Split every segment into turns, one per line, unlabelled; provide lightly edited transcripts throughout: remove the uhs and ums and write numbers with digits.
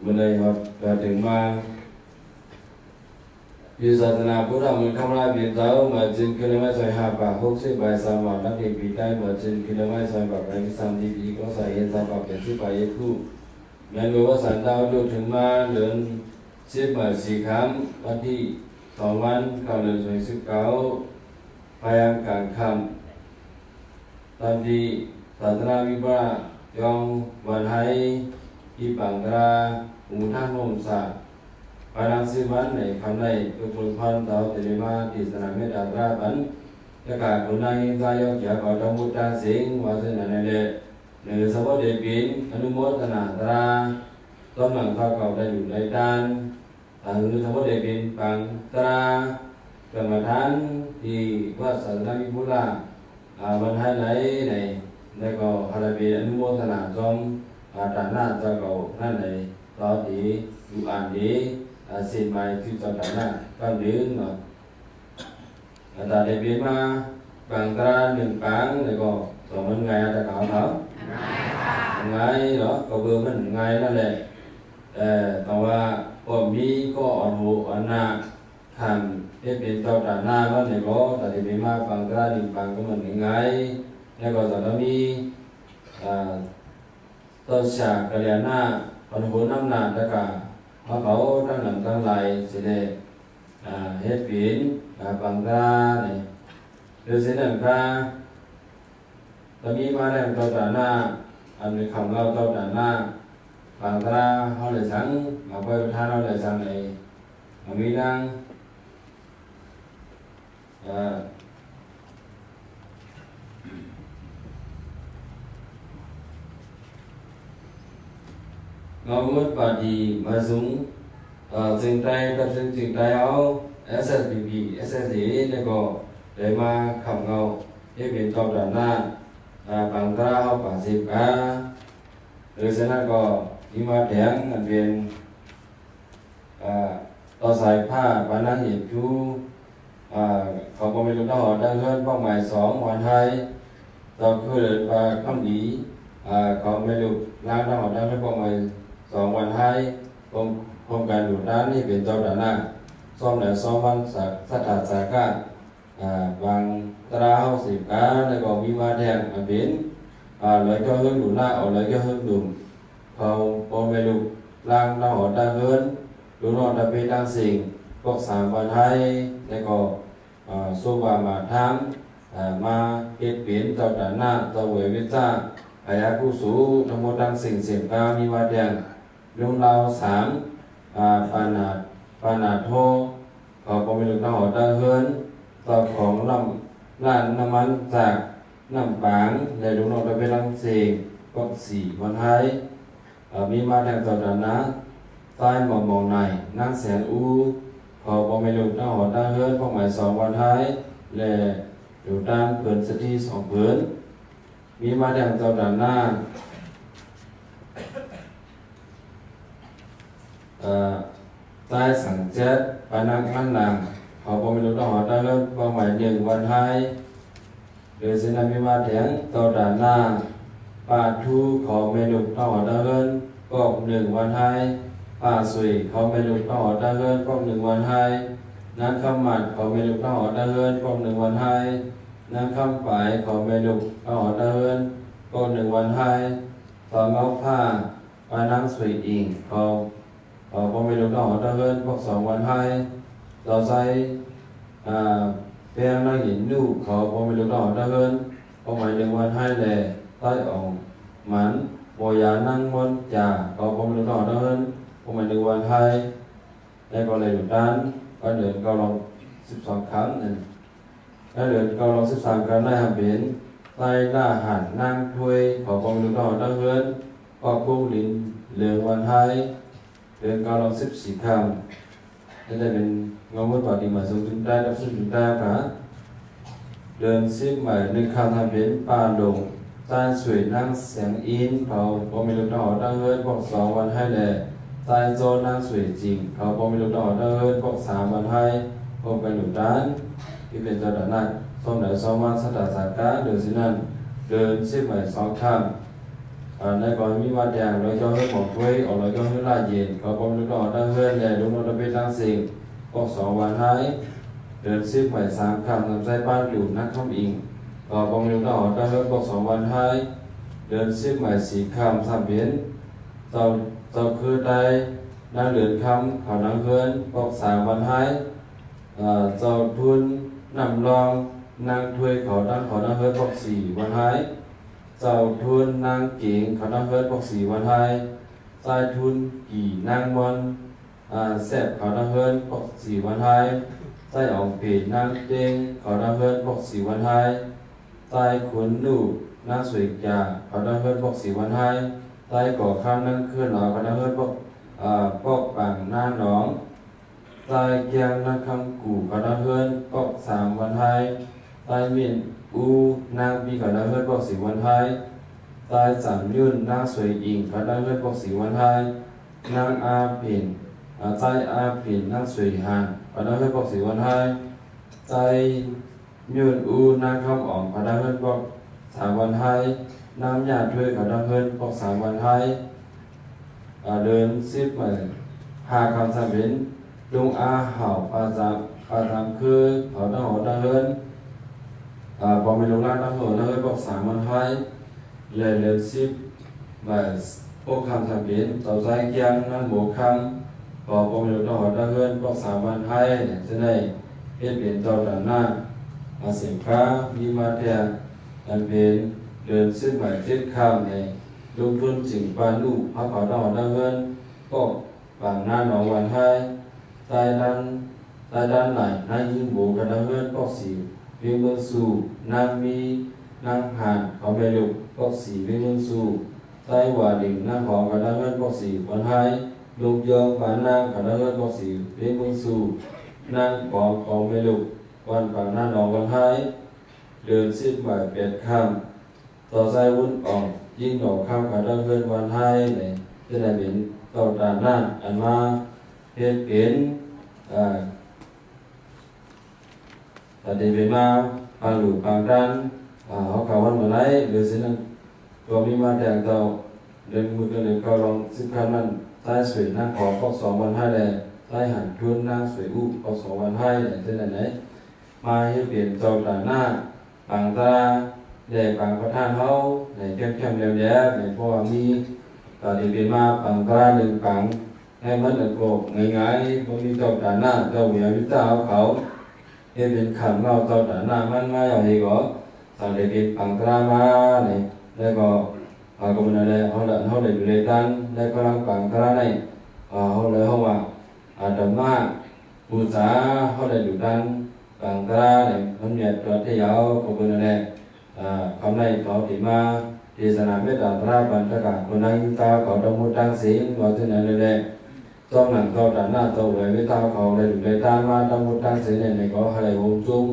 mình đây họcถึงมาวิศาสนาพุทธมันคำราบิดเจ้ามาจินกิโลเมตร60 ใบสามวันนักเรียนปีได้มาจินกิโลเมตรไป30 ปีก็ใส่เย็นสามวันเป็น10 ไปคู่แม้ว่าสันดาวดูถึงมาเดือน10 มา4 ครั้งวันที่2 วัน9 เดือน19พยายามกลางค่ำตอนที่ศาสนาวิบากยองวันให้ที่ปังตราอุท่านโมงศาภายหลัง10 วันในคำในกุศลพันธ์ดาวเตลิมาที่สนามเมตตาตราบันและการกุณาอินทรายกจากอดมุตตาสิงวาสนาในเลหนึ่งสวัสดีปินอนุโมทนาตราต้นหลังข้าวเก่าได้อยู่ในด้านหนึ่งสวัสดีปินปังตรากรรมฐานที่วัดศาสนาวิบุลาวันให้ไหนในแล้วก็ฮาราบีอนุโมทนาจอมฐานหน้าเจ้าเก่านั่นในตอนที่อยู่อ่านดีสิ่งใหม่ที่จะทำได้ก็เรื่องเนาะแต่ในปีมาบางตราหนึ่งปังแล้วก็สองมันไงจะเก่าเนาะไงเนาะก็เบอร์มันไงนั่นแหละแต่ว่าก็มีก็อ่อนหูอ่อนหน้าทำที่เป็นเจ้าฐานหน้าก็ในก็แต่ในปีมาบางตราหนึ่งปังก็มันไงแล้วก็ตอนนี้ต้นฉากกระเลียหน้าอ่อนหูน้ำหนักแล้วก็เพราะเขาตั้งหลังตั้งไหลสิเดเฮ็ดปีนปังตราเนี่ยเดือดสิหนังตราตอนนี้มาแรงเจ้าฐานหน้าอันนี้คำเล่าเจ้าฐานหน้าปังตราเขาเลยสั่งมาไปท่านเขาเลยสั่งเลยมีนั่งngồi mất bà đi mà dùng dừng tay tập dừng tay áo SSBB SSD để có để mà khẩm ngầu để biến tập đàn na bằng ta học bản dịp cả rồi sẽ là có đi mà đèn ngân viênต่อสายผ้าบรรณาเหตุชูเขาก็ไม่รู้ว่าhọ đang hơn bao ngày 2 วันให้ต่อคือว่าคำดีเขาไม่รู้ร่างเราhọ đang hơn bao ngày 2 วันให้โครงการดูด้านนี้เป็นเจ้าด่านหน้าซ่อมแล้วซ่อมวันสถานสาขาบางตราเฮา10 กาแล้วก็มีมาแทงเป็นเลยก็hướng đủหน้าเอาเลยก็hướng đủเขาพอไม่รู้ร่างเราhọ đang hơnดูนอนดับเป็นดังสิ่งพวก3 วันให้แล้วก็สู้ว่ามาทำมาเฮ็ดเป็นเจ้าด่านหน้าเจ้าเววิจาอายากุสูทั้งหมดดังสิ่งเสียงกามีมาแทงลุงเรา3ปานาโทเขาก็ไม่รู้ต้องหอตาเฮินต่อของน้ำมันจากน้ำปางในลุงเราไปรังเสียงก็4 วันให้มีมาแทงเจ้าดานะใต้หมองในนั่งแสนอูเขาก็ไม่รู้ต้องหอตาเฮินพวกหมาย2 วันให้และอยู่ด้านเพื่อนสตี2 เพื่อนมีมาแทงเจ้าดานะใต้สังเจ็ดปานังอันนังเขาก็ไม่รู้ต้องหอได้เริ่มเป้าหมาย1 วันให้โดยสินามิมาแทงต่อด่านหน้าปาทูเขาไม่รู้ต้องหอได้เริ่มก็1 วันให้ปาสุยเขาไม่รู้ต้องหอได้เริ่มก็1 วันให้นักขมัดเขาไม่รู้ต้องหอได้เริ่มก็1 วันให้นักขำปายเขาไม่รู้ต้องหอได้เริ่มก็1 วันให้ต่อเงาผ้าปานังสุยอิงเขาก็ไม่รู้ต้องหอได้เริ่มพวก2 วันให้เราใช้เพียงนั่งหินดูเขาก็ไม่รู้ต้องหอได้เริ่มก็หมายถึงวันให้แหละใต้ออกมันโบยานั่งมนจ่าเขาก็ไม่รู้ต้องหอได้เริ่มก็หมายถึงวันให้แล้วก็เลยอยู่ด้านก็เดินก็ลอง12 ครั้งนั่นแล้วเดินก็ลอง13 ครั้งได้ทำเป็นใต้หน้าหันนั่งถ้วยเขาก็ไม่รู้ต้องหอได้เริ่มก็กุ้งลิ้นเหลืองวันให้เดินก็ลอง14 ครั้งนั่นจะเป็นงอมือปฏิมาสูงจุดได้ดับสุดจุดได้ค่ะเดิน10 ใหม่1 ครั้งทำเป็นป่าดงใต้สวยนั่งแสงอินเขาก็ไม่รู้ต้องหอได้เริ่มพวก2 วันให้แหละใต้โจนั่งสวยจริงเขาก็ไม่รู้ต้องหอได้เริ่มพวก3 วันให้พวกไปหลุดด้านที่เป็นเจ้าด่านหน้าส้มไหน2 วันสถานสาขาเดินสินั่นเดิน10 ใหม่2 ครั้ง ในก่อนมีวัดอย่างเราcho hết một quê ởเราcho hết là gì có bom nước đỏ đang hơn để đúng nó bên đang xịn có 2 วัน 2เดือน10หมาย3คำทำใจบ้านอยู่นักทำอิงก็บองเร็วดอกได้เฮิร์บอก2 วัน 2เดือน10หมาย4คำทำเบียนเจ้าคือได้นางเดือนคำเขานางเฮิร์บอก3 วัน 2เจ้าทุนนำรองนางถ้วยเขาตั้งเขานางเฮิร์บอก4 วัน 2เจ้าทุนนางเก่งเขานางเฮิร์บอก4 วัน 2ใจทุนกี่นางมอนแซ่บเขานางเฮิร์บอก4 วัน 2ใต้ออกปีนางเด้งเขาดังเฮิร์บอก4 วัน 2ใต้ขนหนูนางสวยกาเขาดังเฮิร์บอก4 วัน 2ใต้ก่อข้ามนั่งเคลื่อนหล่อเขาดังเฮิร์บอกปังหน้าหนองใต้เกียงนางคำกู่เขาดังเฮิร์บอก3 วัน 2ใต้เมียนอูนางปีเขาดังเฮิร์บอก4 วัน 2ใต้สามยุ่นนางสวยอิงเขาดังเฮิร์บอก4 วัน 2นางอาปิ่นใจอาปิ่นนางสวยหานพนักงานบอก4 วัน 2ใจยืนอูนางคำอ่องพนักงานบอก3 วัน 2น้ำยาถ้วยพนักงานบอก3 วัน 2เดิน10 มาหาคำสามเป็นลุงอาเห่าปลาจามคือเขาตั้งหัวตั้งเฮินพอมีลุงล่างตั้งหัวตั้งเฮินบอก3 วัน 2เลยเดิน10 มาพวกคำสามเป็นต่อใจเกียงนั่งหมูคำพอผมอยู่ต่อตั้งเฮือนพวก3 วันให้จะได้เฮ็ดเป็นเจ้าด้านหน้าสินค้ามีมาแทนอันเป็นเดินซึ่งหมาย7 ข้ามในลงทุนสิ่งปานลูกพระเขาต่อตั้งเฮือนพวกบางหน้าหนองวันให้ใต้ด้านไหนนายยิงโบกันตั้งเฮือนพวก4 เวียงเมืองสู่นางมีนางหานเขาไม่ลูกพวก4 เวียงเมืองสู่ใต้หว่าดิ่งนางของกันตั้งเฮือนพวก4 วันให้ลูกยองปานนางขณะเฮิร์บอก4 เลี้ยงมึงสู่นางของไม่ลูกวันปานหน้าหนองวันให้เดิน10 บ่าย 8 ค่ำต่อใจวุ่นอ่องยิ่งดอกข้ามขณะเฮิร์วันให้เนี่ยจะได้เป็นต่อตาหน้าอันมาเฮ็ดเป็นแต่เดี๋ยวไปมาปางหลูปางดันเขาข่าววันเมื่อไรหรือสิ่งนั้นตัวมีมาแต่งเจ้าเดินมือกันเดินเขาลอง10 คำนั้นใต้สวยนั่งขอพอก2 วัน 2เลยใต้หันทุนนั่งสวยอุพอก2 วัน 2เลยเช่นนั้นไหนมาให้เปลี่ยนเจ้าตาหน้าปังตาเด็กปังประธานเขาในเข้มๆเรียวแย่ในพวกมีตอนที่เปลี่ยนมาปังตา1 ปังให้มันหนึ่งโกง่ายๆพวกมีเจ้าตาหน้าเจ้าเหวียวิตาเขาให้เป็นขันเราเจ้าตาหน้ามันง่ายอย่างนี้ก็ตอนที่เป็นปังตามาเนี่ยแล้วก็kemudian họ lại lễ tan đây có năng bằng ra này họ lại không đầm ma bù giá họ lại đủ tan bằng ra này hôm nay cho thế giáo kemudian này hôm nay có thì ma thì sẽ làm biết ra bằng tất cảคนนั้นตาเขาต้องมุดตั้งสีว่าที่ไหนเลยจ้องหนังเขาแต่หน้าโตเลยไม่ตาเขาเลยดูเลยตามาต้องมุดตั้งสีเนี่ยก็ให้วงจุ้ม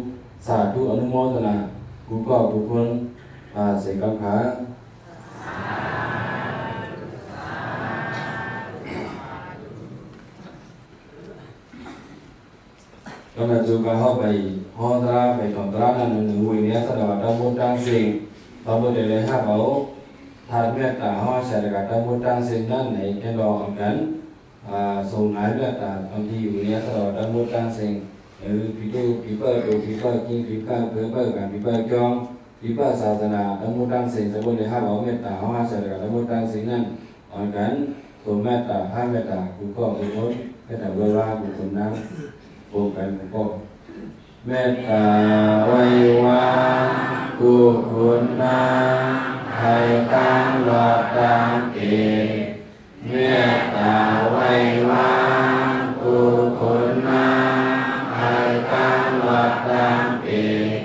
สาธุอนุโมทนากูก็ทุกคนเสียงคำขา ก็มาจูการเข้าไปห้องตราไปถอนตรานั่นหนึ่งวิ่งเนี้ยสะดวกตั้งมุดตั้งสิ่งตอนบนเดือน5 เขาทานเมตตาห้องเสด็จกับตั้งมุดตั้งสิ่งนั่นในแค่รอกันส่งหายเมตตาบางทีอยู่เนี้ยสะดวกตั้งมุดตั้งสิ่งผีดูผีเปิดดูผีเปิดกินผีก้างเพื่อเปิดกันผีเปิดจองผีเปิดศาสนาตั้งมุดตั้งสิ่งตอนบนเดือน5 เขาเมตตาห้องเสด็จกับตั้งมุดตั้งสิ่งนั่นกันส่งเมตตา5 เมตตาคุณก็คุณโน้ตเมตตาเวลาคุณคนนั้นโอกันก็เมตตาไว้วางกุศลนาให้ตั้งหลักตั้งเองเมตตาไว้วางกุศลนาให้ตั้งหลักตั้งเอง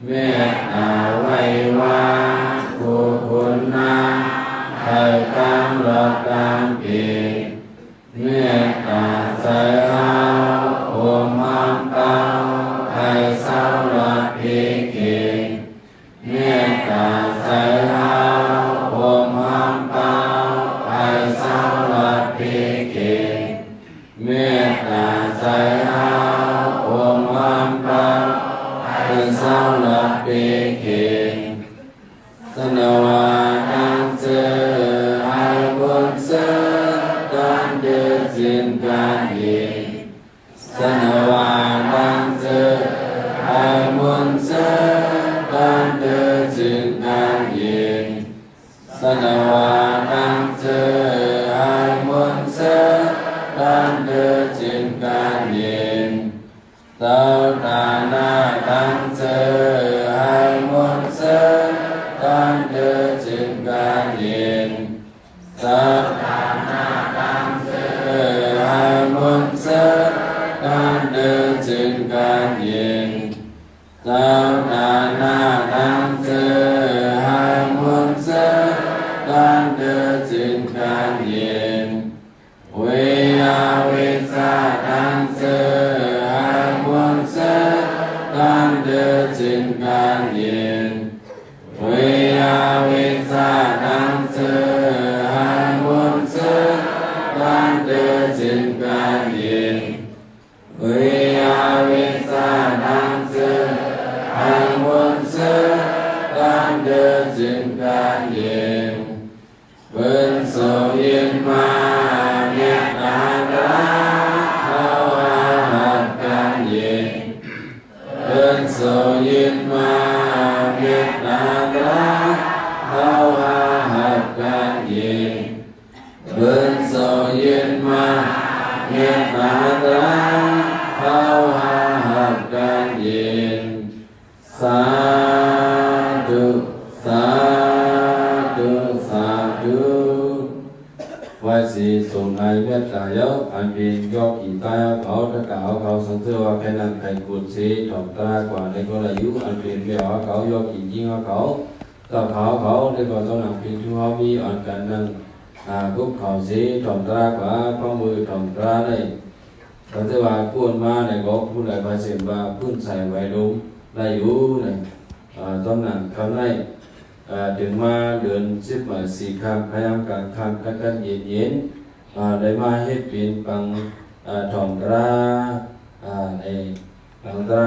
เมตตาไว้วางกุศลนาให้ตั้งหลักตั้งเองเมตตาใจเราห้ามเต้าให้เศร้าหลับพีเก่งเมตตาใจเราห้ามเต้าให้เศร้าหลับพีเก่งเมตตาใจเราห้ามเต้าให้เศร้าหลับพีเก่งสนวาดังเจอ จินกันยินสนวาดังเจอไอมุนเซดังเดจินกันยินสนวาดังเจอไอมุนเซดังเดจินกันยินเต้าตานาดังเจอไอมุนเซดังเดจินกันยินเต้าตานาดังเจอไอมุนเซดังเดจินกันยินเต้าตานาดังเจอไอมุนเซดังเดจินกันยินเวียวิสาดังเจอไอมุนเซดังเดจินกันยินเวียวิสาดังเจอไอมุนเซดังเดจินกันยินเวียวิสาดังเจอไอมุนเซดังเดจินกันยินเป็นโสยินมาเมตตาระเขาหัดกันยินเป็นโสยินมาเมตตาระเขาหัดกันยินเป็นโสยินมาเมตตาระเขาหัดกันยินสาธุสาธุสาธุไว้สีส่งในเมตตายกอันเป็นยกอีตายเขาถ้ากล่าวเขาสังเสริฐว่าแค่นั้นใครกุศลถมตากว่าในคนอายุอันเป็นเบี้ยเขายกอีจริงเขาต่อเขาในก็ต้องนำพิธีเขามีอันกันนั่งกุ๊กเขาสีถมตากว่าข้อมือถมตาได้สังเสริฐว่าพูดมาในก็พูดอะไรภาษาว่าพูดใส่ไว้ลุงได้อยู่ในต้องนั่งคำได้ถึงมาเดือน14 คำพยายามการคำกันเย็นได้มาเฮ็ดเป็นปังถ่อมตราในปังตรา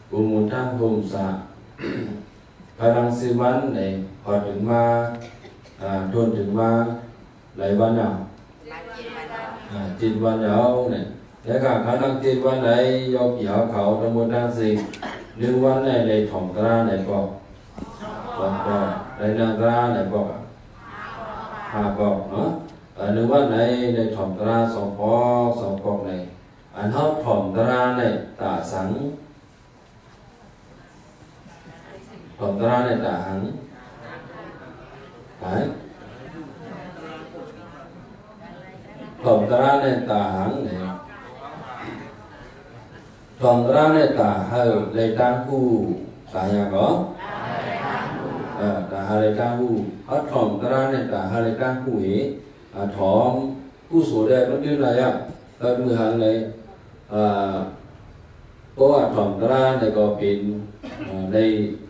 ภูมิทั้งภูมิศาสตร์พลังสิวันในพอถึงมาทวนถึงมาหลายวันเอา7 วันเอาเนี่ยแล้วก็พลัง7 วันไหนยกเหยาเขาทั้งหมดทั้งสิ้น1 วันในเลยถ่อมตราในก็บอกในนางราในบอกบอกเนาะหรือว่าในถ่อมตรา2 ปอกในอันเขาถ่อมตราในตาสังถ่อมตราในตาหังถ่อมตราในตาหังเนี่ยถ่อมตราในตาเฮาเลยตั้งผู้ตาอย่างก็ตาหาเลยตั้งผู้เขาถ่อมตราในตาหาเลยตั้งผู้ถ่อมผู้สูดได้มันดื้ออะไรเราดูหันเลยเพราะว่าถ่อมตราในก็เป็นใน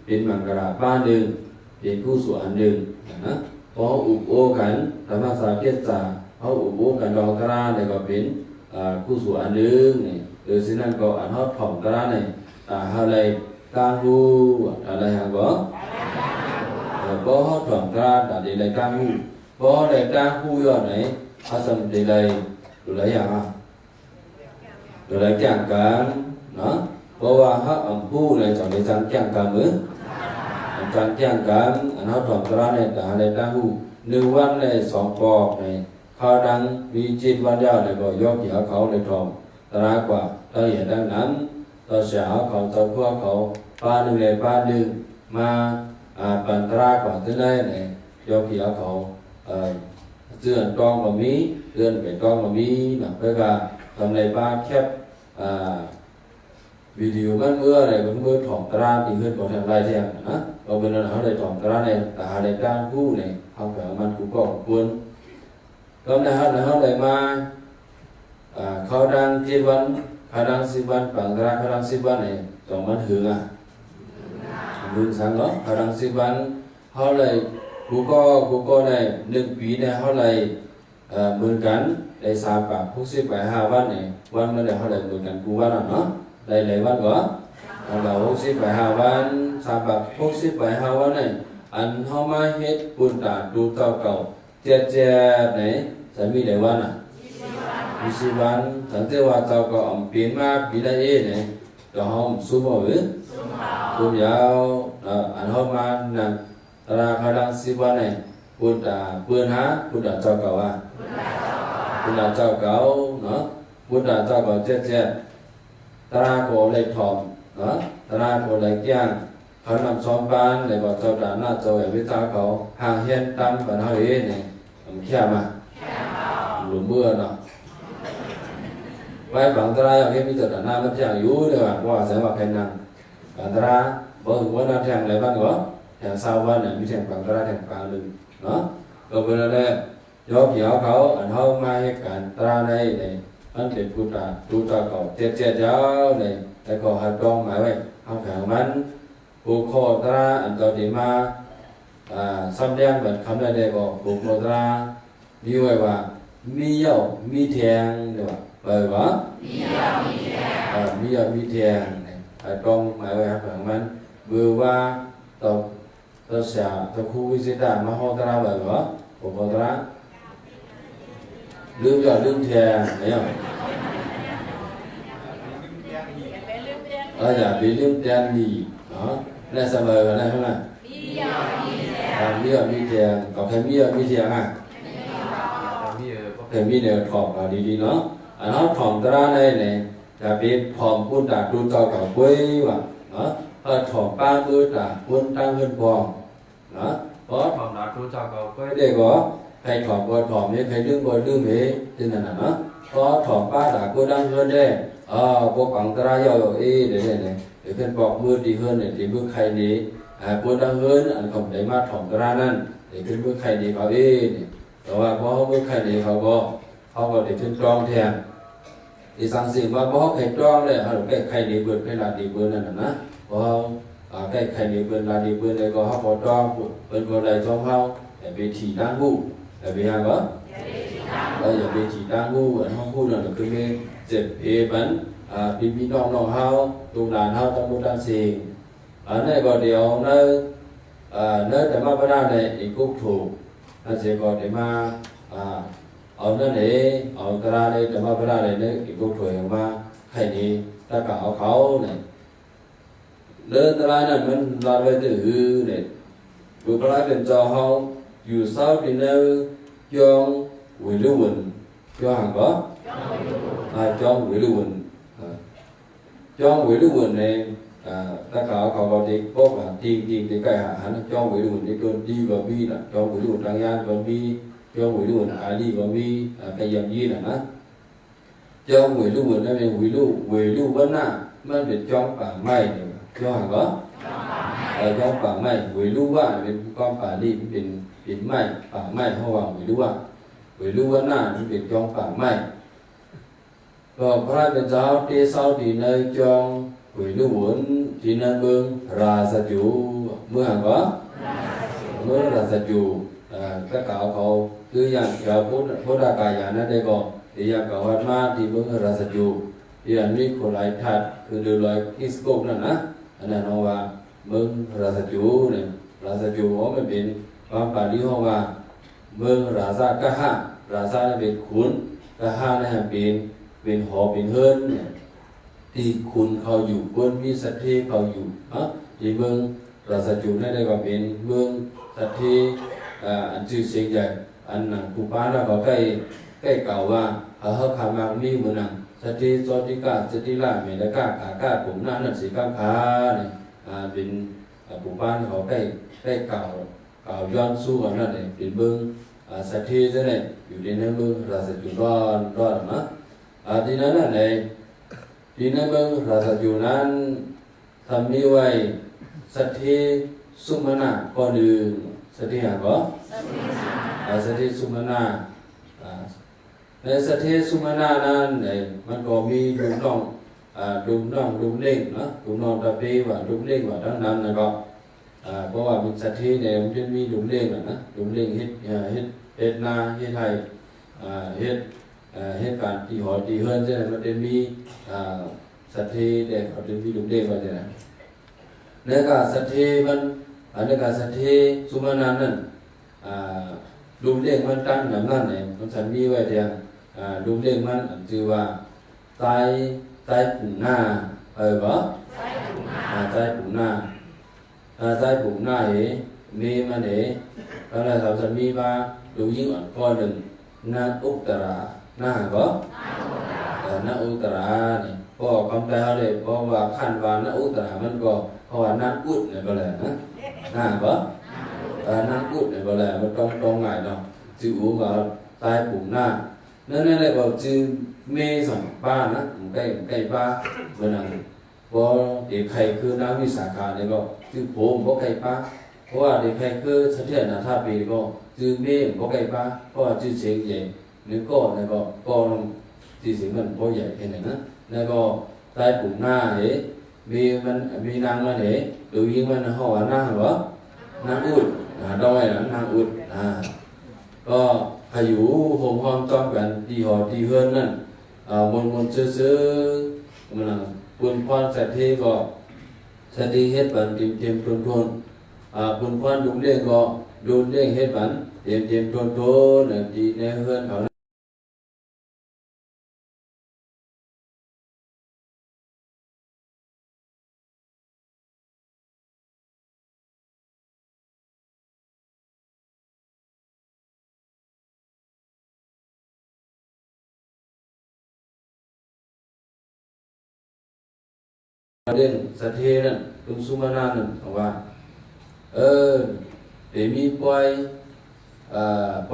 เป็นมังกรบ้านหนึ่งเป็นผู้สูอันหนึ่งนะเพราะอุปโอกันธรรมศาสตร์เกษาเขาอุปโอกันดองตราในก็เป็นผู้สูอันหนึ่งนี่โดยสิ่งนั้นก็อันเขาถ่อมตราในหาเลยตั้งผู้อะไรหางก็เพราะเขาถ่อมตราแต่ในเลยตั้งผู้เพราะในตั้งผู้ยอดไหนเขาสมในเลยดูอะไรอย่างดูอะไรแข่งกันเนาะเพราะว่าเขาอันผู้ในสอนในการแข่งกันเหมือนการแข่งกันอันเขาถ่อมตราในแต่ในตั้งผู้1 วันใน2 ปอกในเขาดังมี7 วันยาวในก็ยกเหยียเขาในถ่อมตรากว่าเราเห็นดังนั้นเราเสียเขาจะพวกเขาป้าหนึ่งเลยป้าหนึ่งมาปันตรากว่าที่ไหนเนี่ยยกเหยียเขาเตือนกองก็มีเตือนไปกองก็มีนะเพื่อการทำในป้าแคบวิดีโอมันเมื่ออะไรมันเมื่อถ่อมตราที่ขึ้นบนทางไรเทียงนะเราเป็นเราได้ถ่อมตราในแต่หาในการผู้เนี่ยเขาแฝงมันกูก็ควรก็นะฮะแล้วเขาได้มาเขาดัง7 วันเขาดัง10 วันปังตราเขาดัง10 วันเนี่ยต้องมันหึงหึงสังเนาะเขาดัง10 วันเขาเลยกูก็ใน1 ปีเนี่ยเขาเลยเหมือนกันได้3 ปาก60 ไป5 วันเนี่ยวันมันได้เขาเลยเหมือนกันกูวันเนาะได้หลายวันก็เรา60 ไป5 วัน3 ปาก60 ไป5 วันเนี่ยอันเขามาเฮ็ดบุญตาดูเก่าเจ็ดไหนจะมีหลายวัน มีสิวันสังเกตว่าเจ้าก็อมเปลี่ยนมาปีละเนี่ยก็ห้องสู้บ่หรือสู้ยาวอันห้องมานั่นตราคาดังสิวันเนี่ยปุตตาเปื้อนหาปุตตาเจ้าเก่าอ่ะปุตตาเจ้าเก่าเนาะปุตตาเจ้าเก่าเจ๊ตราโกเลยทอมเนาะตราโกเลยแก้งเขานำซ้อมบ้านเลยบอกเจ้าด่าหน้าเจ้าวิชาเขาห่างเฮียนตั้มปัญหาเนี่ยมันแค่มาหลุมเบื่อเนาะไว้บางตราอย่างที่มีเจ้าด่าหน้ามันแทงอยู่เลยว่าแสดงว่าแค่นั้นบางตราบอกว่าน่าแทงอะไรบ้างก็แทงเศร้าวันเนี่ยมีแทงบางตราแทงกลางหนึ่งเนาะก็เป็นอะไรยกเหี่ยวเขาอันเขามาให้การตราในเนี่ยมันเป็นพุทธะดูตาเขาเจ็ดยาวเนี่ยแต่ก็หัดดองหมายไว้เอาแผงมันผูกคอตราอันต่อดีมาซ้ำแดงเหมือนคำใดๆก็ผูกคอตรามีไว้ว่ามีเย่ามีแทงเดี๋ยวว่ามีเย่ามีแทงมีเย่ามีแทงเนี่ยหัดดองหมายไว้ครับแผงมันเบื่อว่าต่อเสียต่อคู่วิสิตามาหอตราไว้ว่าผูกคอตราลืมแทงเนี่ยอย่าไปลืมแทงดีเนาะและเสมอกันได้เท่าไหร่มีแทงก็แค่มีแทงอ่ะแค่มีเนี่ยถอดมาดีๆเนาะอันนั้นถอดตราในเนี่ยจะเป็นถอดปุ่นตาดูเจ้าเก่าปุ้ยว่ะเนาะถอดป้ามือตาปุ่นตั้งเงินพองเนาะเพราะถอดตาดูเจ้าเก่าปุ้ยได้ก็ใครถอดก็ถอดเนี่ยใครลืมก็ลืมเหตุที่นั่นน่ะเนาะเพราะถอดป้าตาก็ตั้งเงินได้พวกปังตราย่อยเดี๋ยวเนี่ยเดี๋ยวเพื่อนบอกมือดีเฮือนเนี่ยดีมือใครดีปวดดังเฮือนอันเขาได้มาถอดตรานั่นเดี๋ยวเพื่อนมือใครดีเขาเนี่ยแต่ว่าพอมือใครดีเขาก็เดี๋ยวเพื่อนตรองแทนที่สังสิว่าพอใครตรองเลยเขาใกล้ใครดีเบิร์นใครลาดีเบิร์นนั่นนะพอใกล้ใครดีเบิร์นลาดีเบิร์นเลยก็เขาพอตรองเบิร์นคนใดท้องเขาแต่ไปถีดังบูแต่ไปหาก็อย่าไปถีดังบูอันห้องพูดนั่นคือมีเจ็บเพบันพี่น้องเฮาตูนานเฮาต้องมุดันสิงในก็เดียวในแต่มาประดาในอีกกุ๊กถูกนั่นเสียก็เดี๋ยวมาเอานั่นเองเอาตราในแต่มาประดาในอีกกุ๊กถูกอย่างมาใครนี้ถ้าก็เอาเขาเนี่ยเดินตรานั้นมันลอยไปตื้อเนี่ยดูกลายเป็นจอเฮาอยู่เศร้าที่เนื้อยองวิลุวนยองhàng có trong quỷ lưu huỳnh trong quỷ lưu huỳnh này tất cả họ thì có là tiền thì cái hẳn trong quỷ lưu huỳnh thì cơn đi vào bi là trong quỷ lưu huỳnh trang gian vào bi trong quỷ lưu huỳnh ai đi vào bi cái dòng gì là nó trong quỷ lưu huỳnh này quỷ lưu vẫn làมันเป็นจอมป่าไม้เนี่ยจอมก็จอมป่าไม้quỷ lưuว่าเป็นกองป่าดิบเป็นไม้ป่าไม้เพราะว่าquỷ lưuว่าquỷ lưu vẫn làเป็นจอมป่าไม้ก็พระเป็นเจ้าที่เศร้าที่ในจองquỷ lưu huấnที่นั่นเมืองราชจูเมื่อหก็เมื่อราชจูtất cảเขาคืออย่างเจ้าพุทธกายานั่นได้ก็ที่อย่างเก่าวัดมาที่เมืองราชจูที่อันนี้คนหลายทัดคือดูลอยคิสโกกนั่นนะอันนั้นเอาว่าเมืองราชจูเนี่ยราชจูเขาไม่เป็นความป่าที่เขาว่าเมืองราชกะฮะราชาเป็นขุนกะฮะเนี่ยเป็นหอเป็นเฮิรนเนี่ยที่คุณเขาอยู่บนมีสัตย์เขาอยู่ที่เมืองราชจูนั่นได้ก็เป็นเมืองสัตย์อันชื่อเสียงใหญ่อันนั้นผู้ป้าแล้วก็ใกล้เก่าว่าเขาขามามีเหมือนนั้นสัตย์จอติกาสติล่าเมตกาขากาผมนั่นนั่นสีก้ามพาเนี่ยเป็นผู้ป้าเขาใกล้เก่าย้อนสู้กันนั่นเองเป็นเมืองสัตย์ใช่ไหมอยู่ในเมืองราชจูรอดนะที่นั้นนั่นเองที่นั่นเมืองราชจูนั้นทำมีไว้สัตย์สุมาณะก็ดื้อสัตย์หาก็สัตย์สุมาณะในสัตย์สุมาณะนั้นมันก็มีลุงน้องลุงเล่งนะลุงน้องตะเพีว่าลุงเล่งว่าทั้งนั้นนะก็เพราะว่าเป็นสัตย์เนี่ยมันจะมีลุงเล่งนะลุงเล่งเฮ็ดนาเฮ็ดไทยเหตุการณ์ที่หอที่เฮือนใช่ไหมมันจะมีสัตย์เด็กเขาจะมีลุงเด็กว่าใช่ไหมในการสัตย์มันในการสัตย์สุมาณะนั้นลุงเด็กมันตั้งแบบนั้นเนี่ยมันจะมีไว้เดียว ลูกเลี้ยงมันชื่อว่าใต้ปุ่งหน้าบ่ใต้ปุ่งหน้าใต้ปุ่งหน้ามีมันก็เลยเราจะมีว่าดูยิ่งอ่อนก้อนหนึ่งนาอุตราหน้าบ่นาอุตรานี่ก็คำแปลเขาเลยบอกว่าขั้นว่านาอุตรามันก็เพราะว่านาอุดเนี่ยก็เลยนะหน้าบ่นาอุดเนี่ยก็เลยมันตรงไงเนาะชื่ออูว่าใต้ปุ่งหน้านั่นเลยบอกชื่อเมย์สองป้านะใกล้ป้าเมื่อนั้นพอเด็กใครคือนักวิสาขาเนี่ยก็ชื่อผมบอกใกล้ป้าเพราะว่าเด็กใครคือเสถียรนาท่าปีก็ชื่อเมย์บอกใกล้ป้าเพราะว่าชื่อเสียงใหญ่หรือก็เนี่ยก็ชื่อเสียงมันพอใหญ่แค่ไหนนะแล้วก็ใต้ปุ่งหน้ามีนางมันดูยิ่งมันห่อหน้าเหรอนางอุดต้องไงนะนางอุดก็ขยุโฮมห้อมจ้องกันดีหอดีเฮือนนั่นมนซื้อมันปุ่นพรสัตย์ที่ก็สัตย์เฮ็ดบันเตรียมทนปุ่นพรดุเลี้ยงก็ดุเลี้ยงเฮ็ดบันเตรียมทนดีในเฮือนเขาเรื่องสัตย์นั่นลุงสุมานานั่นบอกว่าเดี๋ยวมีปล่อ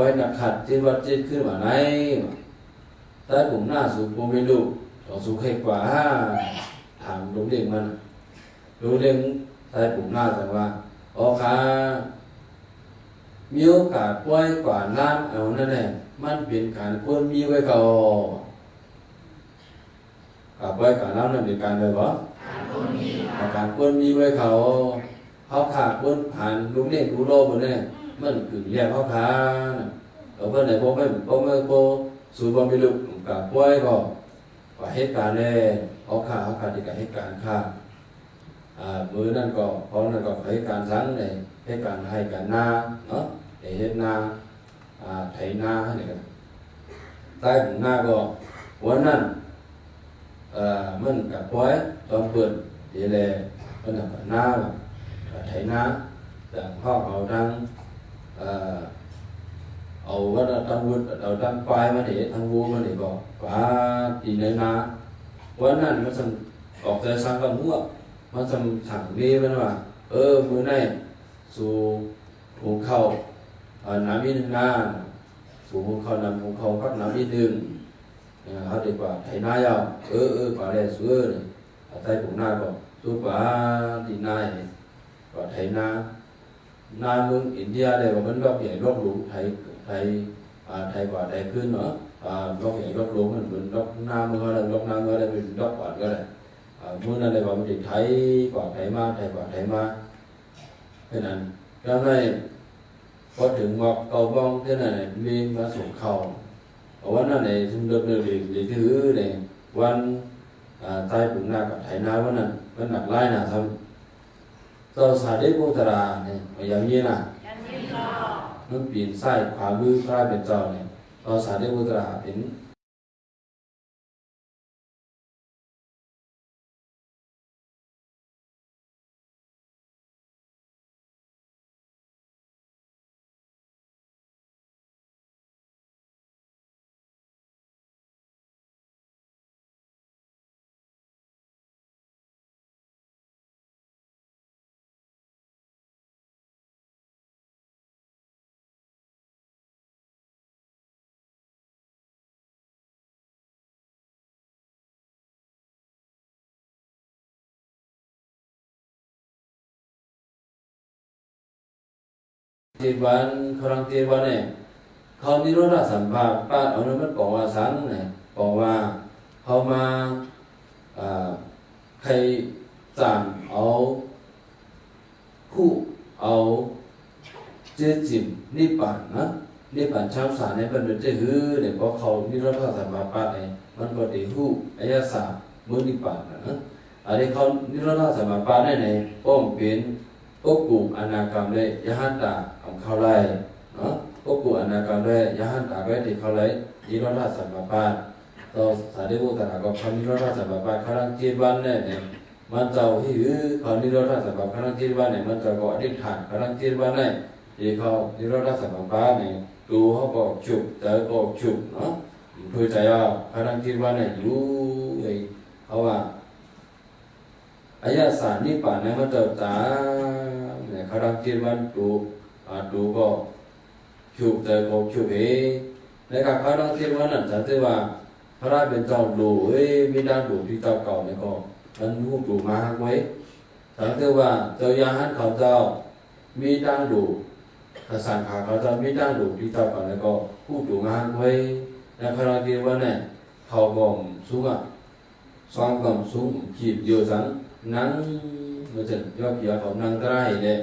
ยนักขัดที่วัดจิตขึ้นมาไหนใต้ผมหน้าสูงผมไม่รู้ต่อสูงใครกว่าถามลุงเด็กมันลุงเด็กใต้ผมหน้าแต่ว่ามีโอกาสปล่อยกว่าน้ำเอานั่นแหละมันเป็นการควรมีไว้เขาปล่อยกว่าน้ำนั่นเป็นการเลยบ่การควรมีไว้เขาขาควรผ่านลุงเด็กรู้โลกหมดเนี่ยมันคือแยกขาเอาเพื่อนไหนพวกไม่สูบไม่ลุกกับป่วยก็เหตุการณ์เนี่ยขาที่กับเหตุการณ์ค่ะมือนั่นก็พร้อมนั่นก็เหตุการณ์ทั้งเนี่ยเหตุการณ์ให้การนาเนาะเหตุนาไถนาเนี่ยใต้ของนาก็วันนั้นมันกับป่วยตอนเปิดเดี๋ยวเลยมันกับนาไถนาแต่พ่อเอาทั้งเอาว่าตั้งวุฒิเอาตั้งปลายมาเดี๋ยวทั้งวัวมาเดี๋ยวก็กว่าตีเนื้อนาวันนั้นมันสั่งออกใจสร้างกันหัวมันสั่งดีมันว่ามือในสู่หุงข้าวน้ำมีหนึ่งนาสู่หุงข้าวน้ำหุงข้าวกับน้ำมีหนึ่งเขาดีกว่าไถนายาวกว่าแรงสู้เลยใต้ผมหน้าก็สู้กว่าตีนายกว่าไถนาเมืองอินเดียเลยว่ามันรอบใหญ่รอบหลวงไทยกว่าไทยขึ้นเนาะรอบใหญ่รอบหลวงมันเหมือนรอบนาเมืองอะไรรอบนาเมืองอะไรเป็นรอบก่อนก็ได้เมืองนั้นเลยว่ามันจะไทยกว่าไทยมาเพราะนั้นแล้วในพอถึงบอกเกาบ้องที่นั่นมีมาส่งเขาวันนั้นเนี่ยซึ่งเดินเลยถือเนี่ยวันใต้ปุ่งหน้ากับไทยนาวันนั้นมันหนักไล่นะทำต่อสาธิตพุทธราเนี่ยอย่างนี้นะมันเปลี่ยนไส้ขวามือคล้ายเป็นเจ้าเนี่ยต่อสาธิตพุทธราเป็น7 วันเขารัง7 วันเนี่ยเขานิโรธสัมภาษณ์ป้าเอานั้นมันบอกว่าสังเนี่ยบอกว่าเขามาใครสั่งเอาคู่เอาเจจิมนิพพานนะนิพพานชาวสารเนี่ยมันเป็นเจ้าหือเนี่ยเพราะเขานิโรธสัมภาษณ์ป้าเนี่ยมันก็ได้หู้อายะสามือนิพพานนะอันนี้เขานิโรธสัมภาษณ์ป้าเนี่ยป้อมเป็นปกปุอนาคามเลยยะหัตตาของเขาไล่เนาะ พวกกูอนาคตเลยยาหันตาก็ติดเขาเลยนิโรธาสัมปปาต่อสาธิบุตรก็คำนิโรธาสัมปปาครั้งจีบันเนี่ยมันเจ้าหิวเขานิโรธาสัมปปาครั้งจีบันเนี่ยมันเจ้าก็อธิษฐานครั้งจีบันเนี่ยที่เขานิโรธาสัมปปาเนี่ยดูเขาก็ฉุกเจอก็ฉุกเนาะเพื่อใจว่าครั้งจีบันเนี่ยอยู่ไอ้เขาว่าอายะสารนิพพานเนี่ยมันเจ้าตาเนี่ยครั้งจีบันดูก็ฉุกเจอก็ฉุกเองในการครั้งจีบันนั้นจะถือว่าพระราชเป็นเจ้าดูไม่ได้ดูที่เจ้าเก่าเนี่ยก็มันหูดูมาไว้สังเกตว่าเจ้ายาหันเขาเจ้ามีดังดูภาษาขาเขาเจ้ามีดังดูที่เจ้าก่อนแล้วก็หูดูมาไว้ในขณะที่ว่าเนี่ยเขาบ่มสูงอ่ะสองบ่มสูงขีดเยอะสังนั่งมาถึงยอดเกียร์เขานั่งได้เนี่ย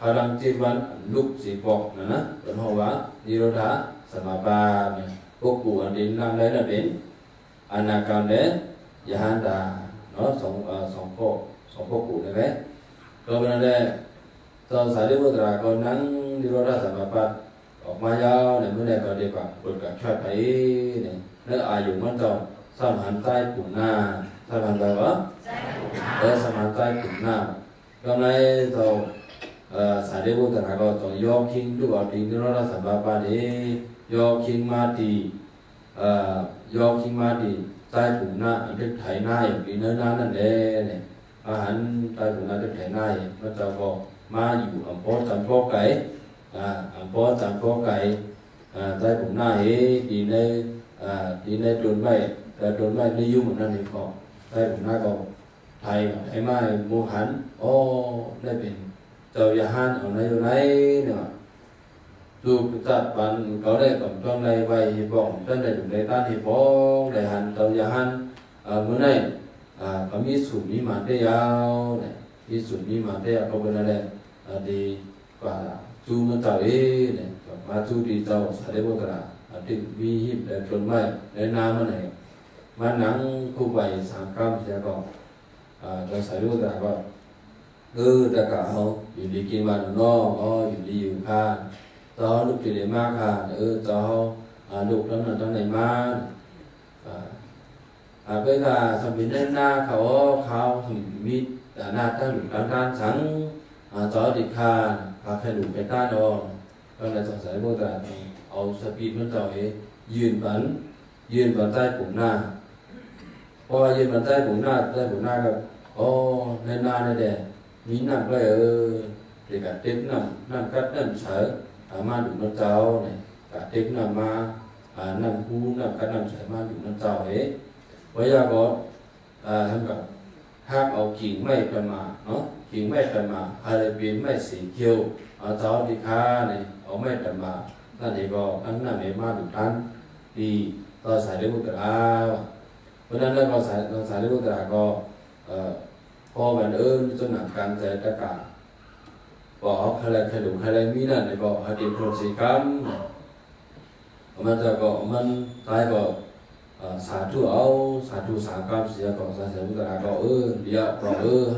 พลังจิตวันลุกสีปอกนะเป็นหัวนิโรธาสมาบาเนี่ยพวกกูอันดินนั่งได้นั่นเป็นอนาคตเนี่ยยาหันตาสองพวกกูได้ไหมก็เป็นอะไรตอนสายที่พุทธราก็นั่งนิโรธาสัมปปะออกมายาวเนี่ยเมื่อใดก็เดียวกับปวดกับช่วยไปเนี่ยแล้วอายุมันจะสามหันใต้ปุ่มหน้าสามหันไปวะสามหันใต้ปุ่มหน้าก็ในตอนสายที่พุทธราก็ต้องยกทิ้งทุกอย่างทิ้งนิโรธาสัมปปะนี่ยกทิ้งมาดียกทิ้งมาดีใต้ปุ่มหน้าอันที่ไถหน้าอย่างปีเนื้อหน้านั่นเองเนี่ยอาหารใต้ปุ่มหน้าที่ไถหน้ามันจะก็มาอยู่อัมพรจันทร์พอกไก่อัมพรจันทร์พอกไก่ใต้ปุ่มหน้าดีในตุนไว้แต่ตุนไว้ในยุ่งเหมือนนั่นเองก็ใต้ปุ่มหน้าก็ไทยมาโมหันได้เป็นเจ้ายาหันเอาในอยู่ไหนเนี่ยดูจัดบันเขาได้กับจ้องในใบบ่องต้นได้ดูในต้านที่บ้องได้หันเตายาหันเมื่อไหร่ก็มีสูตรมีมาได้ยาวเนี่ยมีสูตรมีมาได้ยาวก็เป็นอะไรดีกว่าจูมันเต่าเนี่ยมาจูดีเต่าสาธิบุตระที่มีหิบแต่ต้นไม้ในน้ำมันไหนมาหนังคู่ใบสามกรัมเสียก่อนเราสาธิบุตระก็แต่ก็เขาอยู่ดีกินมาหน้ออยู่ดีอยู่ข้าตอนลูกที่ได้มากค่ะตอนลูกตั้งไหนมาไปค่ะสมัยนั้นหน้าเขาถึงมีแต่หน้าตั้งหลุดตั้งด้านสังตอนติดค่ะพาใครหลุดไปต้านอก็เลยสงสัยพวกแต่เอาสปีดมันต่อยยืนบันใต้ปุ่มหน้าพอยืนบันใต้ปุ่มหน้าก็ในหน้าในแดดมีน้ำก็เด็กเต็มน้ำกัดน้ำเสือมาดูน้ำเจ้าเนี่ยกะเต็มน้ำมาน้ำคูน้ำกัดน้ำเสือมาดูน้ำเจ้าไว้ยาก็ทำกับหักเอากิ่งไม้กันมาเนาะกิ่งไม้กันมาอะไรเป็นไม้สีเขียวเจ้าที่ค้าเนี่ยเอาไม้กันมานั่นเองก็ทั้งนั้นเองมาดูทันดีต่อสายเรื่องมุตราเพราะนั้นแล้วก็สายเรื่องมุตราก็พอมันจนหนักการใจตะการบอกใครดูใครมีนั่นเลยบอกให้เตรียมโปรสีกรรมมันจะก็มันตายก็สาธุสามกรรมเสียก็สาธุมุตราก็เดี๋ยวก็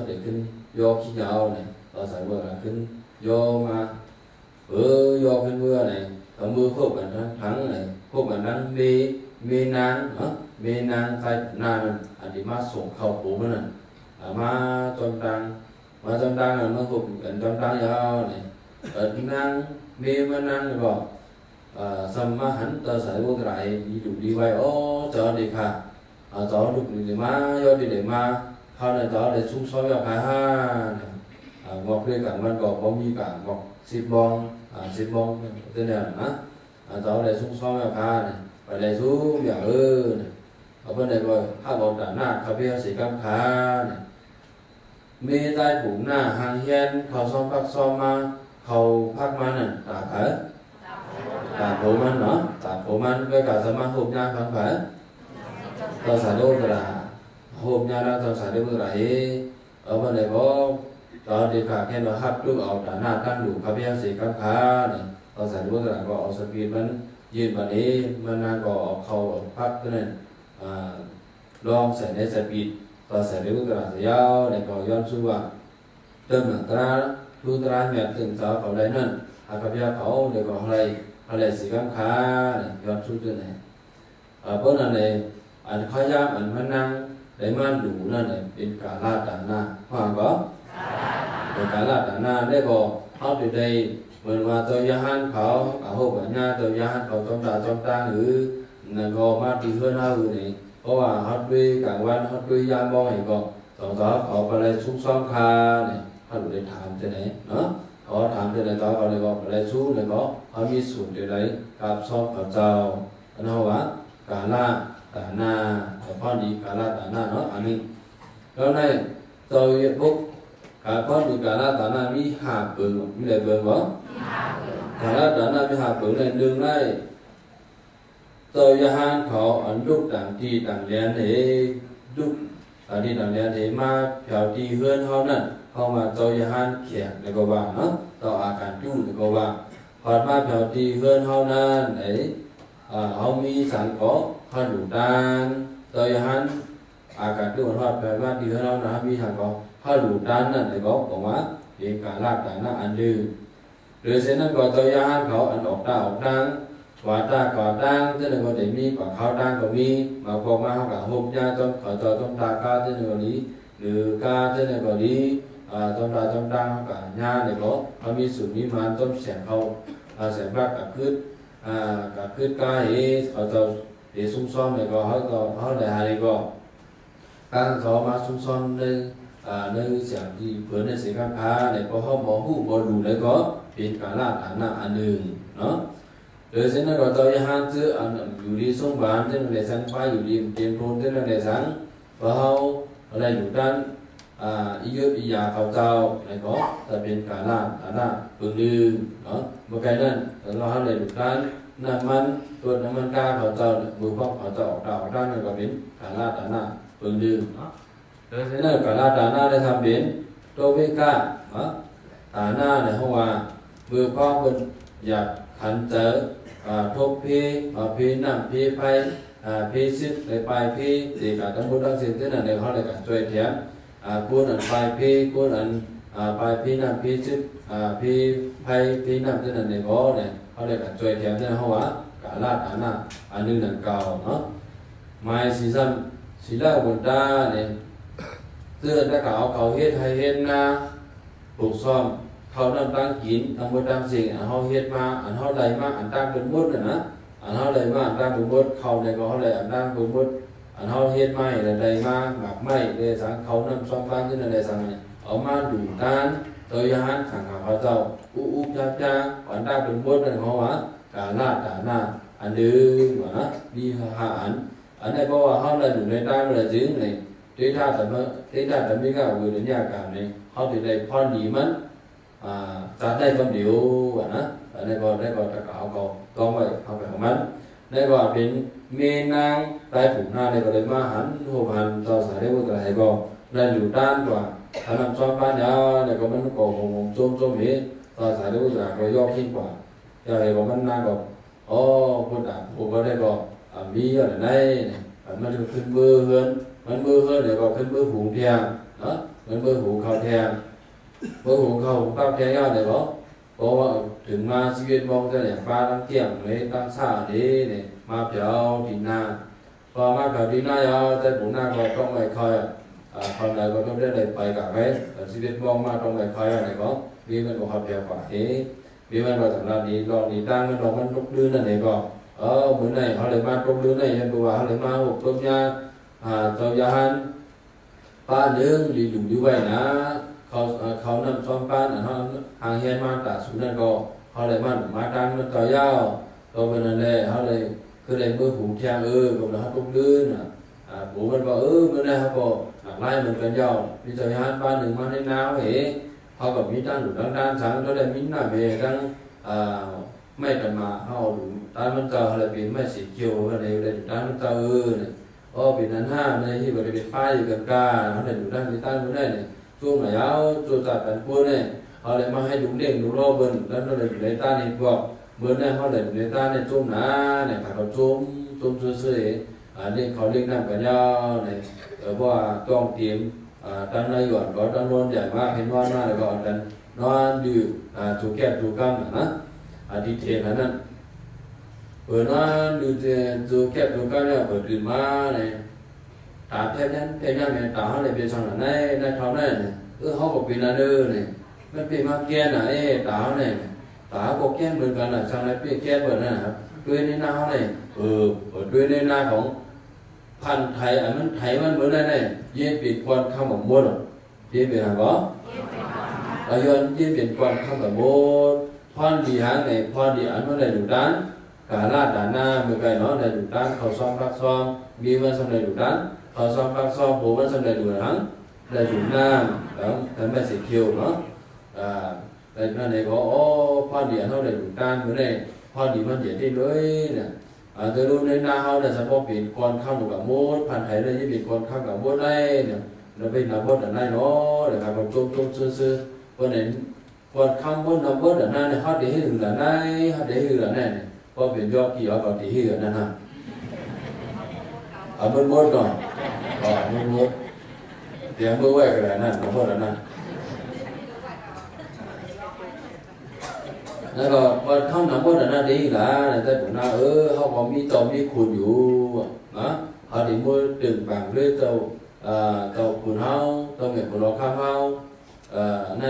เด็กขึ้นยกขี้ยาวเนี่ยเราใส่เมื่อขึ้นโยมาโยขึ้นเมื่อเนี่ยเอามือควบกันทั้งเนี่ยควบกันทั้งเมนางใต้นานอันที่มาส่งเข้าปูมันน่ะมาจนดังมันควบกันจนดังยาวเนี่ยนางเมมานั่งก็สมหันต่อสายบุตรไหลดูดีไว้จอดีค่ะจอดูดีมาโยดีเลยมาเขาในจอเลยชุ่มซ้อยกับหางอกด้วยกันมันก็บ่มีกันงอก10 โมงตัวเนี่ยนะจอเลยชุ่มซ้อยกับหาเนี่ยไปเลยชุ่มอย่างเนี่ยเอาไปเลยก็ถ้าบอกด่าหน้าเขาเพี้ยสีกำขาเนี่ยมีใต้ปุ่มหน้าหางเฮียนเขาซ้อมพักซ้อมมาเขาพักมานั่นตาเผลตาโผมันเนาะตาโผมันก็กะสมาหุบยาพังเผลต่อสายโลกระหุบยาแล้วต่อสายโลกระเอาไปเลยก็ตอนเด็กขาแค่เราหับลูกเอาด่าหน้าตั้งดูเขาเพี้ยสีกำขาเนี่ยต่อสายโลกระก็เอาสปีดมันยืนแบบนี้มันนานก็เอาเขาพักก็นั่นลองใส่ในสปีดต่อสายโลกระเสียาวเนี่ยก็ย้อนสู้ว่าเติมหนังตราดูตราเนี่ยถึงสาวเขาได้นั่นอากับยาเขาเดี๋ยวก็อะไร อะไรสิกังขาเนี่ยย้อนชุดตัวไหนเพราะนั่นเลยอันขยามอันมันนั่งได้มันดูนั่นเลยเป็นกาลาตานาว่าก็เป็นกาลาตานาได้บอกเขาอยู่ในเหมือนว่าตัวยาหันเขาอาหุปัญญาตัวยาหันเขาจอมตาหรือนั่นก็มาตีเพื่อนเขาอยู่นี่เพราะว่าเขาด้วยกลางวันเขาด้วยยามมองเห็นก็สองเขาไปเลยซุกซ้อมคาเนี่ยเขาดูได้ถามที่ไหนเนาะเขาถามที่ไหนต่อเขาเลยบอกอะไรสู้เลยก็เขามีส่วนที่ไหนกับซ้อมกับเจ้าอันนั้นว่ากาลาตานาแต่พ่อดีกาลาตานาเนาะอันนี้แล้วในตัวบุกการพ่อดีกาลาตานามีหาเปิงมีอะไรเปิงบ่กาลาตานามีหาเปิงในเรื่องได้ตัวยาหันเขาอันยุกต่างที่ต่างเรียนเหยุกต่างที่ต่างเรียนเหมาเผาที่เฮือนเขานั่นเข้ามาตัวยาหันเขียนในกว่าเนาะต่ออาการยุ่งในกว่าพอมาเผาที่เฮือนเขานั่นเขามีสังก็เขาดูด้านตัวยาหันอาการยุ่งทอดไปมาที่เฮือนเขานะมีสังก็เขาดูด้านนั่นในก็บอกว่าเป็นการลากแต่หน้าอันดื้อหรือเช่นนั้นก็ตัวยาหันเขาอันออกตาออกดังว่าตาก่อดังที่หนึ่งก็ได้มีกว่าเขาดังก็มีมาพอมาเขากับหุบยาจนขอจอจนตากาที่หนึ่งก็ดีหรือกาที่หนึ่งก็ดีจนตาจนดังเขากับยาเนี่ยก็เขามีสูตรมีมาต้นแสงเขาแสงรักกับพืชกาเขาจะเดี๋ยวซุ่มซ่อมเนี่ยก็เขาได้หาเนี่ยก็การเขามาซุ่มซ่อมในเสียงที่เพื่อนในเสียงข้างค้าเนี่ยพอเขาบอกผู้บอดูเลยก็เป็นการลาดฐานะอันหนึ่งเนาะโดยเช่นนั้นก็ตัวยาหันซื้ออันอยู่ดีส่งบานที่นั่นเลยสังไปอยู่ดีเตรียมโพนที่นั่นเลยสังพอเขาอะไรอยู่ด้านอีเยอะอียาเขาเจ้าอะไรก็จะเป็นการลาดฐานะปืนดื้อเนาะเมื่อไงนั้นเราให้เลยอยู่ด้านน้ำมันตัวน้ำมันกาเขาเจ้ามือพอกเขาเจ้าออกด้านนั่นก็เป็นการลาดฐานะปืนดื้อเนาะโดยเช่นนั้นการลาดฐานะได้ทำเป็นตัวเวก้าเนาะฐานะในห้องว่ามือพอกเป็นอยากขันเจอทบพีน้ำพีไฟพีซิดในปลายพีสีกับทั้งหมดทั้งสิ้นที่นั่นในเขาเลยกันช่วยเทียมกูนอันปลายพีกูนอันปลายพีน้ำพีซิดพีไฟพีน้ำที่นั่นในบ่อเนี่ยเขาเลยกันช่วยเทียมที่นั่นเขาว่าการลาดอันน่ะอันนึงนั่นเก่าเนาะไม้สีซ้ำสีเหล้าบนตาเนี่ยเสื้อตะเขาเฮ็ดให้เฮ็ดนะปลูกซ่อมเขานำตั้งกินทั้งหมดทั้งสิ่งอันเขาเฮ็ดมาอันเขาได้มาอันตั้งเป็นมุดนะอันเขาได้มาอันตั้งเป็นมุดเขาในก็เขาได้อันตั้งเป็นมุดอันเขาเฮ็ดไม้ได้มาหมักไม้ได้สังเขานำซ้อมบ้านที่นั่นได้สังเอามาดูด้านตัวยาหันขังเขาเจ้าอุจ้าอันตั้งเป็นมุดนั่นเขาว่าการลาดฐานะอันนึงว่าดีหาอันนี้เพราะว่าเขาได้อยู่ในด้านเลยจริงเลยที่ท่าแต่ไม่กล้าวิริยะการเนี่ยเขาถึงได้พรดีมันจัดได้คำเดียวนะได้ก็ตะกาวก็ต้องไปเอาไปของมันได้ก็เป็นเมนางใต้ผูกหน้าได้ก็เลยมาหันโหหันต่อสายได้ก็ได้ก็ได้อยู่ด้านกว่าทำซ้อมบ้านยาได้ก็มันก็หงจมเหต่อสายได้ก็ย่อขึ้นกว่าจะให้ก็มันนางก็อ๋อคนต่างผูกก็ได้ก็มีอะไรในมันขึ้นเบอร์เฮือนมันเบอร์เฮือนเดี๋ยวก็ขึ้นเบอร์หูเทียงนะมันเบอร์หูเขาเทียงเมื่อหูเขาตั้งใจยอดเลยบ่เพราะว่าถึงมาชีวิตมองจะเนี่ยปลาตั้งเกี่ยงเลยตั้งซ่าดีเนี่ยมาเผาดินนาพอมาเผาดินนายาวแต่ผมหน้าก็ต้องไปคอยคนใดก็ต้องได้ไปกับไว้แต่ชีวิตมองมาต้องไปคอยอะไรบ่มีมันก็ขับเผากว่ามีมันก็สำหรับนี้ลองนี้ตั้งมันลองมันลุกลื่นนั่นเองก็เหมือนไหนเขาเลยมาลุกลื่นไหนยันตัวเขาเลยมาหุบต้มยาเจ้ายาหันป้าเนื้อดีอยู่ดีไว้นะเขานำซ้อมบ้านเขาหางเฮียนมาตัดสุนันก็เขาเลยมาดังมันต่อยาวตัวเป็นนั่นแหละเขาเลยคือเลยมือหูเทียงก็เลยเขาตุ้มลื่นหูมันบอกมันได้เขาบอกไล่เหมือนกันยาวมีต่อยานบ้านหนึ่งมาในน้ำเขาแบบมีด้านหลุดด้านสังเขาได้มิ้นหน้าเมย์ตั้งไม่กันมาเขาดูด้านมันเก่าอะไรเป็นไม่สีเขียวอะไรเลยด้านมันเก่าเนี่ยเป็นนั้นห้าในที่บริเวณป้ายอยู่กันกาเขาได้ดูด้านมีด้านมันได้เนี่ยช่วงไหนเอาจุดจัดเป็นพวกเนี่ยเขาเลยมาให้ดูเด้งดูรอบเบิ้ลแล้วเราเลยอยู่ในต้านในพวกเบิ้ลเนี่ยเขาเลยอยู่ในต้านในจุ่มนะเนี่ยเขาจุ่มซื่อๆเรียกเขาเรียกน้ำกันยาวเนี่ยเพราะว่าต้องเตรียมตั้งนายหยวนก็ตั้งนอนใหญ่มากเห็นว่าหน้าเลยก็ดันนอนดื่มถูกแก้ถูกกำนะดีเทลนั้น bữa nóดูdù kẹp dù cái này bữa từ má này trả thêm nhá này trả này bây giờ là này tháo này họ có pin là đưa nàyมันเป็นมาแก่น่ะตาเนี่ยตาก็แก่เหมือนกันน่ะช่างนั้นเป็นแก่เบิดน่ะด้วยในหน้าเนี่ยด้วยในหน้าของพันธุ์ไทยอันนั้นไทยมันเหมือนอะไรเนี่ยเย็นเป็นควันข้ามหมดเย็นเป็นอะไรบ่อายุเย็นเป็นควันข้ามหมดพรดีหางเนี่ยพรดีอันนั้นได้ดุดันกาลาดานาเมื่อไกลเนาะได้ดุดันเขาซ้อมรักซ้อมมีวันสำเร็จดุดันเขาซ้อมรักซ้อมโบวันสำเร็จดุดันได้ดุน้ำแล้วแต่ไม่สีเขียวเนาะแต่นั่นเองก็พอดีเขาได้ดูการเหมือนเนี่ยพอดีมันเย็นที่เลยเนี่ยแต่รู้ในหน้าเขาเนี่ยสมมติเป็นคนข้ามกับมดพันธุ์ไทยเลยที่เป็นคนข้ามกับมดได้เนี่ยเราเป็นนักบดอะไรเนาะเดี๋ยวครับจงซื้อคนเห็นคนข้ามมดนักบดอะไรเนี่ยเขาได้ให้ถึงอะไรเขาได้ให้ถึงอะไรเนี่ยพอเป็นยอดกี่ยอดก็ได้ให้นั่นฮะมันมดก่อนมันมดเดี๋ยวมือไหวกันนั่นนักบดอะไรนั่นแล้วก็พอเข้าหนังว่านั่นดีละแต่ผมน่าเขาก็มีจอมมีขุนอยู่นะเขาถึงมือดึงบางเรื่องเจ้าขุนเฮาเจ้าเมียขุนเราข้ามเฮาใน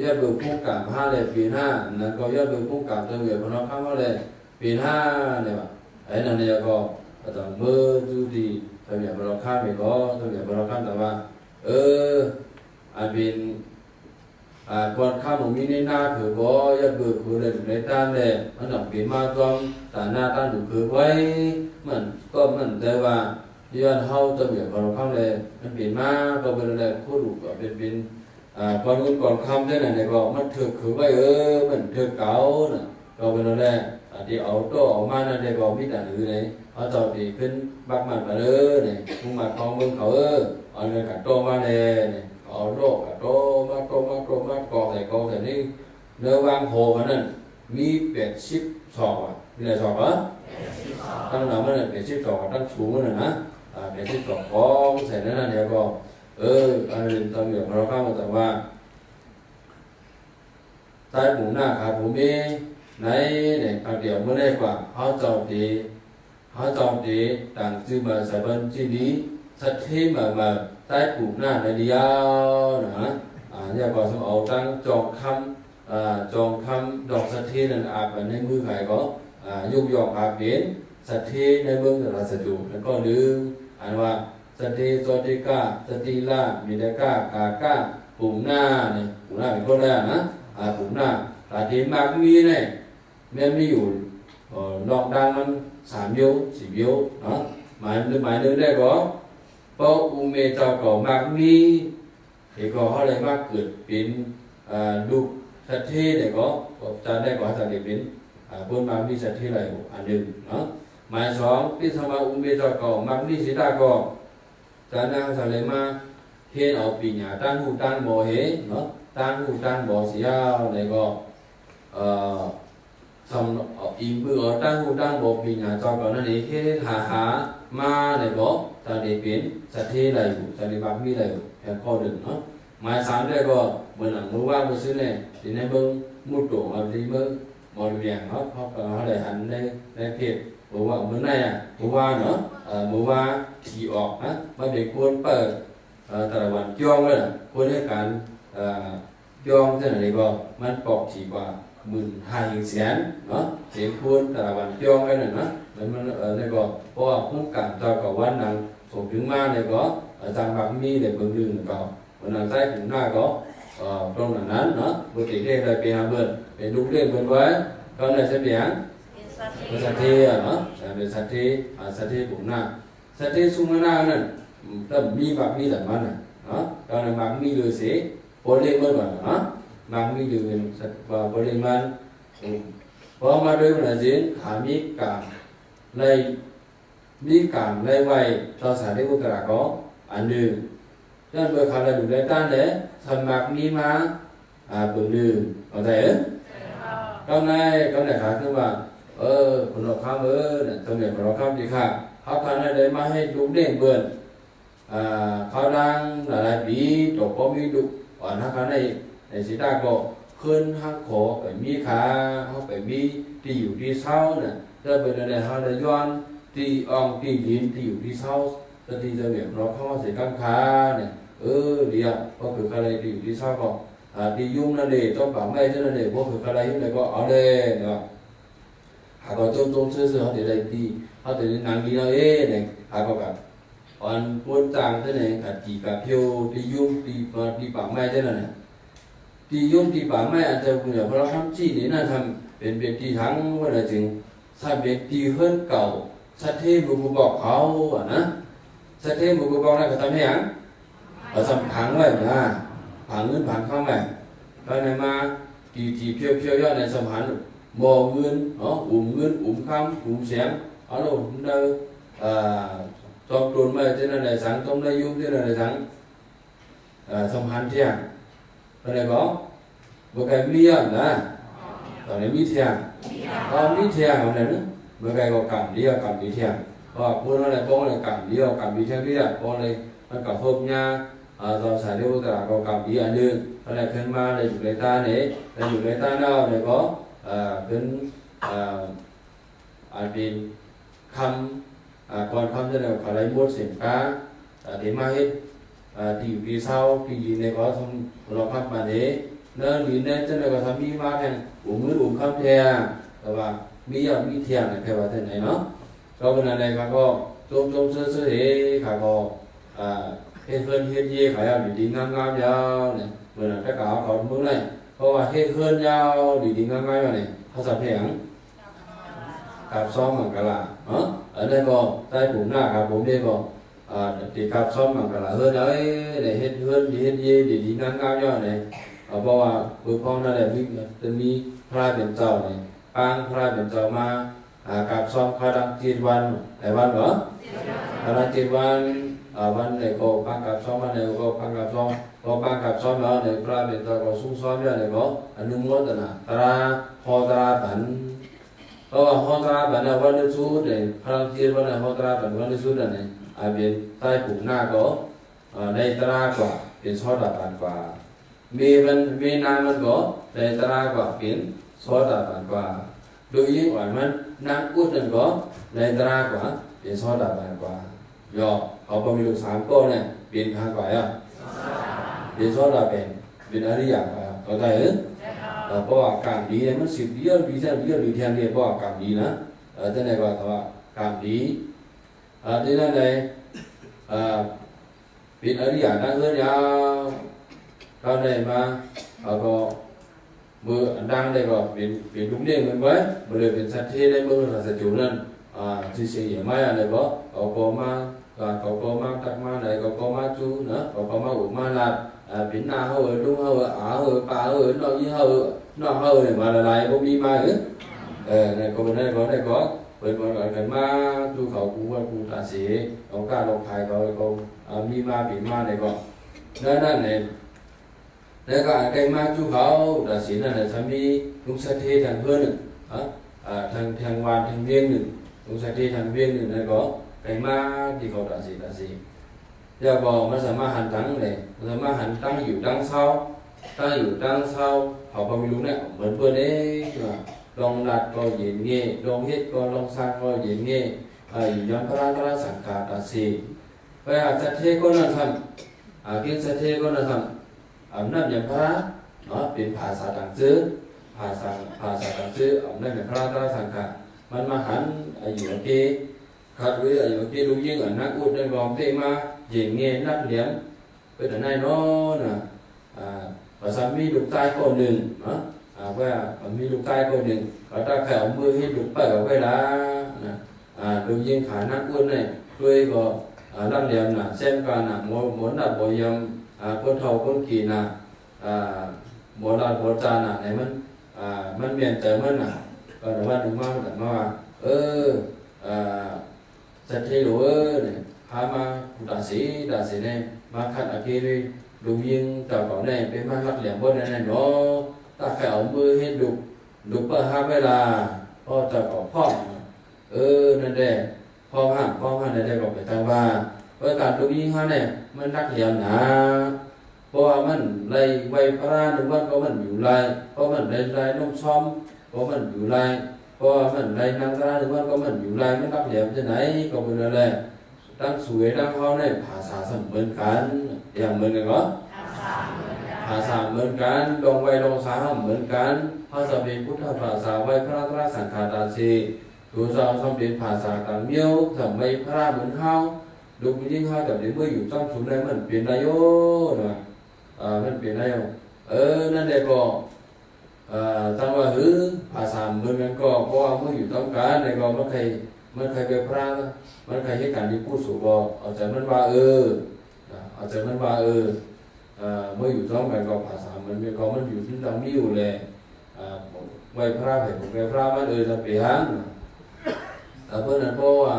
ยอดเบอร์พุ่งกลับ5เลยปี5นั่นก็ยอดเบอร์พุ่งกลับเจ้าเมียขุนเราข้ามเฮาเลยปี5เนี่ยว่ะไอ้นั่นเนี่ยก็ต้องมือดูดีเจ้าเมียขุนเราข้ามไปก็เจ้าเมียขุนเราข้ามแต่ว่าอันเป็นคนข้ามมีในหน้าคือบ่ยัดเบิกคือเลยในด้านเลยมันต้องเป็นมาจอมแต่หน้าด้านคือไว้มันก็มันแต่ว่าย้อนเฮาจะมีคนข้ามเลยมันเป็นมาก็เป็นอะไรคู่ดูก็เป็นคนอื่นก่อนข้ามได้ไหนก็มันถึกคือไว้มันถึกเก่าน่ะก็เป็นอะไรที่เอาโตออกมานั่นได้ก็มีแต่หรือเลยเขาจะดีขึ้นบักมันมาเลยเนี่ยมึงมาคลองมึงเขาเอาเงินกัดโตมาเลยเอาโรคโตมากอแต่นี่เนื้อวางโหมันนั่นมี82มีอะไรสอบอ่ะตั้งหนามันเนี่ย82ตั้งสูงมันนะ82ของใส่นั่นเนี่ยก็อันนี้ตอนเดี๋ยวเราเข้ามาแต่ว่าใต้หมู่หน้าขาผมเองในเนี่ยเดี๋ยวเมื่อได้กว่าเขาจอมดีต่างชื่อมาใส่บนที่นี้สัตย์ที่มาใต้กลุ่มหน้าในเดียวนะเนี่ยก็สมเอาตั้งจองคำดอกสัตย์ที่นั่นอาบในมือใครก็ยุกยอกอาบเป็นสัตย์ที่ในมือเราสะดุแล้วก็ลืมอันว่าสัตย์ที่โซติก้าสัตย์ที่ล่ามีได้ก้ากากลุ่มหน้าเนี่ยกลุ่มหน้าเป็นคนแรกนะกลุ่มหน้าแต่ที่มากมีเนี่ยแม้ไม่อยู่ดอกดังมัน3 นิ้ว 10 นิ้วเนาะหมายนึงได้ก็เพราะอุเมเจ้าก็มากมีthì có họ lại mắc cướp biến đục sát thế để có cha đây có sản biến buôn bán đi sát thế này anh đừng đó mai sáng cái sao mà bây giờ có mắc đi sẽ ta có cha đang sản lấy mà hiện ở bị nhà tan bò hết nó tan bò xí này có xong ở im bữa ở tan bò bị nhà cho có nó đi hết hà ma này có ta để biến sát thế này ta để mắc đi này em coi được nó mai sáng đây có bữa nào mua qua một xíu này thì nên bưng mua trộn ở đi bưng mồi vàng họ để hành đây thiệt mua qua bữa này mua qua nữa mua qua chỉ ọt á mà để cuốn bờแต่วันจ้องเลยคุยด้วยกันจ้องเท่าไหร่ก็มันปอกchỉกว่า12,000เนาะเสียงคุยแต่วันจ้องกันนะมันนี่ก็เพราะว่าคุ้มกันต่อกับวันนั้นส่งถึงมาเนี่ยก็ทางบางมีเนี่ยเบิ่งดึงก็วันนั้นใต้ถึงหน้าก็ตรงนั้นเนาะปกติเรียกอะไรเป็นเบิ่นเป็นลูกเรียกเบิ่นไว้ก็เลยsẽ biểnเป็นสัตย์เนาะเป็นสัตย์ปุ่มหน้าสัตย์ซุ่มหน้านั่นแต่มีบางมีแต่มันเนาะตอนนั้นบางมีเลยสิโพเล่เมื่อวันเนาะบางมีเลยสัตย์โพเล่มันพอมาด้วยมันจีนหามีการในวัยต่อสารได้อุตราก็อันหนึ่งนั่นเบอร์ขาดดูได้ตั้งเลยสมัครมีมาเบอร์หนึ่งเข้าใจก็ในขาคือว่าคนเราข้ามเนี่ยตรงนี้คนเราข้ามดีค่ะเขาทำอะไรมาให้ลูกเด้งเบิ่นเขาดังหลายปีตกก็มีดุอ่อนเขาในสีตาก็ขึ้นหักคอไปมีขาเขาไปมีที่อยู่ที่เศร้าเนี่ย จะเป็นอะไรฮะเลยย้อนตีอ่องตีดินตีอยู่ที่เสาจะตีจะเหวี่ยงเราเข้ามาเสียกังขาเนี่ยเดี๋ยวพอคืออะไรตีอยู่ที่เสาก็ตียุ่งนั่นเองต้องปากไม่ใช่นั่นเองพอคืออะไรยุ่งเลยก็เอาเลยเนาะหากเราจงซื่อเขาเดี๋ยวได้ตีเขาเดี๋ยวนั่งดีเราเนี่ยหากก็แบบอันปวดจางเท่านี้กับตีกับเพียวตียุ่งตีปากไม่ใช่นั่นเนี่ยตียุ่งตีปากไม่อาจจะคุณเพราะเราทำจี้นี่น่าทำเป็นตีทั้งว่าอะไรจริงถ้าเป็นตีเฮิร์นเก่าสัตย์เทพบุกบอกเขาอ่ะนะสัตย์เทพบุกบอกนั่นก็ทำให้ยังเอาสำคัญไว้นะผังเงินผังเข้ามาไปไหนมาตีเพียวๆยอดในสมหันมอเงินเนาะเงินคำเสียงเอาลูกเดินจอมตุนมาที่นั่นในสังจอมได้ยุ่งที่นั่นในสังสมหันเที่ยงไปไหนก็บุกไก่เมียนะตอนนี้มีเที่ยงตอนมีเที่ยงอะไรนึกเมื่อไงก็กำเดียวกำดีเที่ยงก็พูดอะไรป้องเลยกำเดียวกำดีเที่ยงเดียวป้องเลยมันกับพบญาเราใส่เรื่องตลาดก็กำดีอันนึงอะไรขึ้นมาเลยอยู่ในตาเนี่ยเลยอยู่ในตาเนาะเลยก็เป็นเป็นคำก่อนคำจะเนี่ยอะไรม้วนเสียงกาที่มาเฮ็ดที่อยู่ที่เศร้าที่ยินในก็ทำเราพักมาเนี่ยเนื้อยินเนี่ยจะเนี่ยก็ทำมีมาแทงมือคำแทงแต่ว่ามีเที่ยงเนี่ยแค่ว่าที่ไหนเนาะก็เป็นอะไรครับก็จงซื่อๆครับก็เฮ็ดเพื่อนเฮ็ดเย่ขายเอาดีๆงามๆยาวเนี่ยเหมือนแต่กล่าวเขาเมื่อไรเพราะว่าเฮ็ดเพื่อนยาวดีๆงามๆยาวเนี่ยเขาสับแหงกับซ้อมมังกรเนาะอันนี้ก็ใต้ผมหน้าครับผมเนี่ยก็ตีกับซ้อมมังกรเฮือนđấy đểเฮ็ดเพื่อนเฮ็ดเย่ดีๆงามๆยาวเนี่ยเพราะว่าบุพเพนั่นแหละมีพระเป็นเจ้าเนี่ยปางพระเป็นเจ้ามากับซ้อมพระดัง7 วันหลายวันเหรอพระดัง7 วันวันไหนก็ปังกับซ้อมวันไหนก็ปังกับซ้อมพอปังกับซ้อมแล้วเนี่ยพระเป็นตัวก็สู้ซ้อมเนี่ยก็อนุโมทนาตราพอตราบันเพราะว่าพอตราบันวันนี้สู้เนี่ยพระเจ้าวันไหนพอตราบันวันนี้สู้เนี่ยเป็นใต้ปุ่มหน้าก็ในตรากว่าเป็นซอดาบันกว่ามีนามันก็ในตรากว่าเป็นซอดาบันกว่าโดยยิ่งกว่ามันนักอุดนั่นก็ในตรากว่าเป็นซอดาบันกว่าย่อเขาพอมีลูก3ก้อนเนี่ยเป็นทางกว่าอ่ะเป็นซอดาเป็นอริยะกว่าเข้าใจหรือเพราะว่าการดีเนี่ยมัน10 เดือนดีแท้เดือนดีแท้เนี่ยเพราะว่าการดีนะแต่ในว่าว่าการดีที่นั่นเลยเป็นอริยะนั่งเลื่อนยาวตอนไหนมาก็มือดังได้ก็เป็นลุงเลี้ยงมันไว้บริเวณเป็นสัตว์ที่ได้มือสัตว์จุนั่นที่เสียไม่อะไรก็ก็มาตักมาไหนก็มาจูนะก็มาอุมาลาเป็นนาเขาลุงเขาป่าเขาน้องยี่เขาน้องเขาเนี่ยมาละลายก็มีมาเนี่ยก็เป็นได้ก็เป็นคนกันมาดูเขากูตาเสียเอาการลงขายเขามีมาเป็นมาเนี่ยก็นั่นเนี่ยแล้วก็ไก่มาจูเขาตาเสียนั่นแหละทำมีลุงสัตย์เททางเพื่อนหนึ่งทางวานทางเวียงหนึ่งลุงสัตย์เททางเวียงหนึ่งนั่นก็ไก่มาที่เขาตาเสียแล้วก็มันสามารถหันตั้งเลยมันสามารถหันตั้งอยู่ตั้งเศร้าเขาก็ไม่รู้เนี่ยเหมือนเพื่อนเองลองดัดก็เย็นเงี้ยลองเฮ็ดก็ลองสร้างก็เย็นเงี้ยย้อนพระสังฆาตาสีไปสัตย์เทก็นั่นทำกินสัตย์เทก็นั่นทำนั่นอย่างพระเนาะเป็นภาษาต่างชื่อภาษาต่างชื่อนั่นอย่างพระสังฆามันมาหันอยู่ที่ขัดไว้อยู่ที่ลุงยิ่งนักอุดในกองเตมาเย็นเงี้ยนักเลี้ยงเป็นอะไรเนาะนะภาษามีลูกใต้คนหนึ่งเนาะว่ามีลูกใต้คนหนึ่งเขาตาแขวมือให้ลูกไปกับเวลาลุงยิ่งขานักอุดเนี่ยด้วยก็นักเลี้ยงเส้นการหมดนับบ่ยำคนเฒ่าคนกี่หมดนับหมดจานไหนมันเปลี่ยนแต่มันก็แต่ว่าถึงมาแต่มาสัตย์เทโลเนี่ยพามาตาสีเนี่ยมาขัดอาเกเลยลุงยิ่งเต่าเขาเนี่ยเป็นมาลักเหลี่ยมบนนั่นเนาะตาแขวมือให้ดุเปิดห้าเวลาพอจะขอพ่อนั่นแหละพ่อห้ามนั่นแหละก็ไปทางว่าเพราะการลุงยิ่งเขาเนี่ยมันลักเหลี่ยมนะเพราะว่ามันไรไวพระหนึ่งวันก็มันอยู่ไรเพราะมันไรน้องซ้อมเพราะมันอยู่ไร เพราะมันในนังตราหรือว่าก็มันอยู่ไรมันรับเหลี่ยมที่ไหนก็เป็นอะไรตั้งสวยตั้งเขาในภาษาเหมือนกันอย่างเหมือนกันก็ภาษาเหมือนกันลงไว้ลงสาเหมือนกันภาษาเป็นพุทธภาษาไว้พระตราสังฆาตาสีดูสาวสมเป็นภาษาต่างเมียวสมัยพระเหมือนเฮาดูยิ่งเฮาแต่เดี๋ยวเมื่ออยู่ต้องสุนได้มันเปลี่ยนนายโยนะมันเปลี่ยนนายโยนั่นเด็กก็ตั้งว่าภาษาเหมือนกันก็เพราะว่าเมื่ออยู่ต้องการในก็มันใครไปพระมันใครให้การที่พูดสู่ก็เอาใจมันว่าเอาใจมันว่าเมื่ออยู่ต้องกันก็ภาษามันมีก็มันอยู่ที่ตรงนี้อยู่เลยไว้พระเห็นไว้พระมันจะเปลี่ยนเพราะนั้นเพราะว่า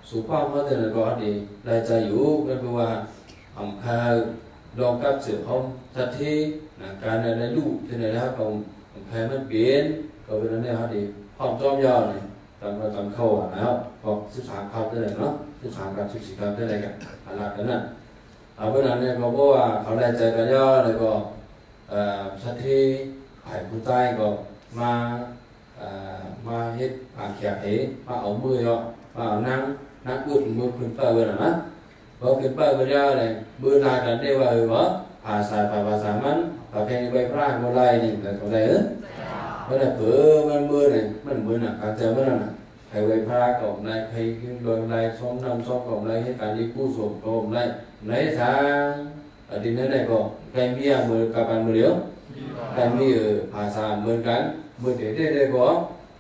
สุภาพมันจะก็ดีได้ใจอยู่ก็คือว่าทำข้าวลองกับเสือห้องทัดที่การในลูกที่ไหนนะครับตรงแพ้มันเปลี่ยนก็เป็นนั่นเองครับดีห้องจอมยอเลยตอนเข้าแล้วพอ13 คำได้เลยเนาะ13 คำ14 คำได้เลยกันหลักกันนั่นเพราะนั้นเนี่ยเขาบอกว่าเขาได้ใจกันย่อเลยก็ทัดที่หายผู้ใต้ก็มาเฮ็ดผ่านแขกเหมาเอามือมาเอานั่งอึดมือขึ้นไปเวลานะพอขึ้นไปเวลาเลยมือนากันได้ว่าภาษามันแค่ในใบพระโบราณนี่แต่ตรงไหนเมื่อไหร่มันมือเนี่ยมันมือหนักการเจอเมื่อนั้นใครใบพระกล่อมไรใครขึ้นโดยไรซ้อมนำซ้อมกล่อมไรให้การดีกู้ส่งกล่อมไรไหนทางทีนั้นได้ก็ใครมีมือกับการมือเดียวใครมีภาษาเหมือนกันมือเด็ดได้ก็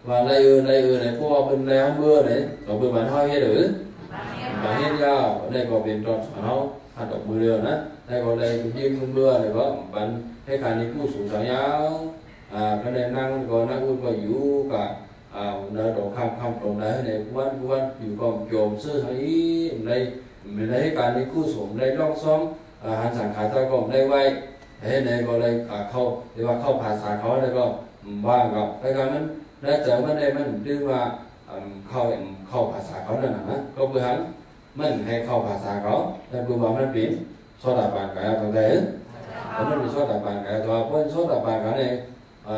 và đây này qua bên đây mưa này còn bên bạn hơi hết rồi và hết nhau ở đây có biển tròn nó hoạt động mưa đường đó đây có đây cũng mưa này có bạn hay cả những cú sủng sáng nhau cái này năng uống có dữ cả nơi độ khăm độ đấy này quan dù còn trộm sơ thấy đây mình thấy cả những cú sủng đây long xóm hàng sản khải ta còn đây quay thế này có đây cả khâu thìว่าเข้าภาษาเขาได้ก็ว่างกับไปกันมันได้เจอมันได้มันดื้อว่าเข้าภาษาเขานั่นนะก็เพื่อหันมันให้เข้าภาษาเขาแต่เพื่อว่ามันเป็นโซดาบานกันตรงไหนมันเป็นโซดาบานกันตัวเพราะโซดาบานกันเนี่ย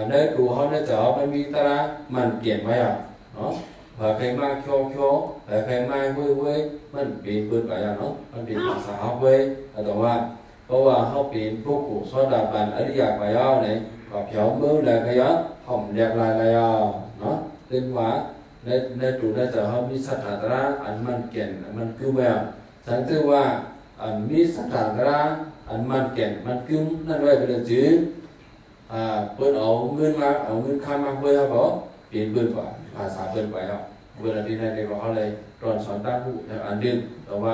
ในดูเขาในเจอมันมีตรามันเปลี่ยนไปอ่ะเนาะใครมาโชใครมาเว้ยมันเปลี่ยนเปลี่ยนไปอ่ะเนาะมันเปลี่ยนภาษาเขาเว้ยแต่ว่าเพราะว่าเขาเปลี่ยนพวกกูโซดาบานอริยะไปอ่ะเนี่ยก็เพียงมือเลยก็ย้อนผมเรียกลายเนาะเรื่องว่าในจุดนั้นจะเขามีสถานะอันมันเก่งมันคือแบบฉันถือว่ามีสถานะอันมันเก่งมันคือนั่นไว้เป็นจืดเปิดเอาเงินมาเอาเงินข้ามมาเพื่อเขาบอกเปลี่ยนเปิดกว่าภาษาเปิดไปครับเวลาที่นั่นเขาเลยตอนสอนตั้งผู้อันเดินแต่ว่า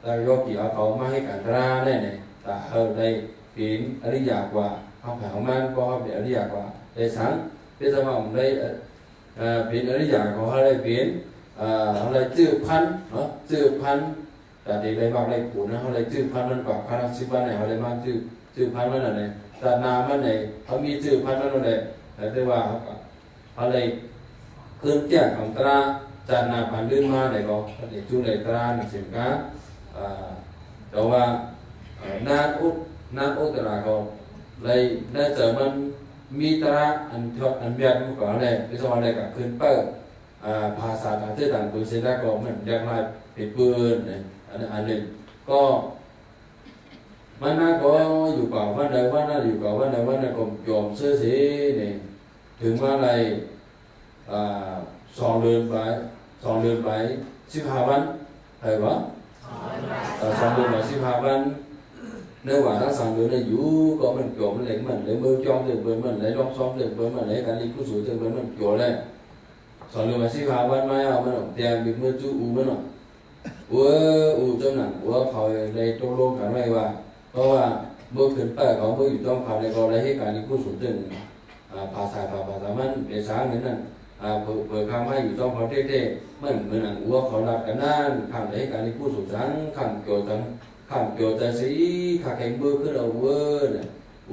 แต่ยกกี่เขามาให้การตราได้เนี่ยแต่เขาได้เปลี่ยนอริยากว่าเขาแผ่วมันก็เขาเปลี่ยนอริยากว่าได้สั่งได้สมองได้เป็นอริยะของเขาได้เป็นเขาได้จื้อพันเนาะจื้อพันแต่เด็กได้บางได้ปู่นะเขาได้จื้อพันมันกว่าคณะสิบันไหนเขาได้มาจื้อพันมันอะไรแต่นามันไหนเขามีจื้อพันมันอะไรแต่ได้ว่าเขาได้เคลื่อนแก้ของตราจานนาพันลื่นมาไหนก็เด็กจูได้ตราหนึ่งสิบก้าแต่ว่านาอุตราก็เลยได้เจอมันมีตราอันเบียดมันก่อนเลยที่สมัยเลยกับคืนเปิดภาษาต่างๆต่างตัวเซน่าก็มันยังไงเป็นปืนอันหนึ่งก็มันน่าก็อยู่กับวันใดวันนั้นอยู่กับวันใดวันนั้นก็ยอมซื้อสีนี่ถึงว่าอะไร2 เดือนไป15 วันเห็นปะ2 เดือนไป15 วันnếu mà nó sang nữa này dù có mình chỗ mình lấy mưa cho thì mình lấy long xóm thì mình lấy cái đi cứu sủi thì mình chỗ này sau nữa mà xí vào ban mai à mình tiền bị mưa chú mình cho nặng khỏi đây trâu lô cả này và cóว่าmưaขึ้นไปเขาmưaอยู่ต้องเขาในก็lấy hết cả đi cứu sủiถึงภาษามันในsángนั้นน่ะเปิดคำให้อยู่ต้องเขาเท่ๆมันหนังเขาหลับกันนั่นคำlấy cả đi cứu sủi sángคำเกี่ยวกับคำเกี่ยวกับสีขาแข็งเบอร์ขึ้นเอาเวอร์เนี่ย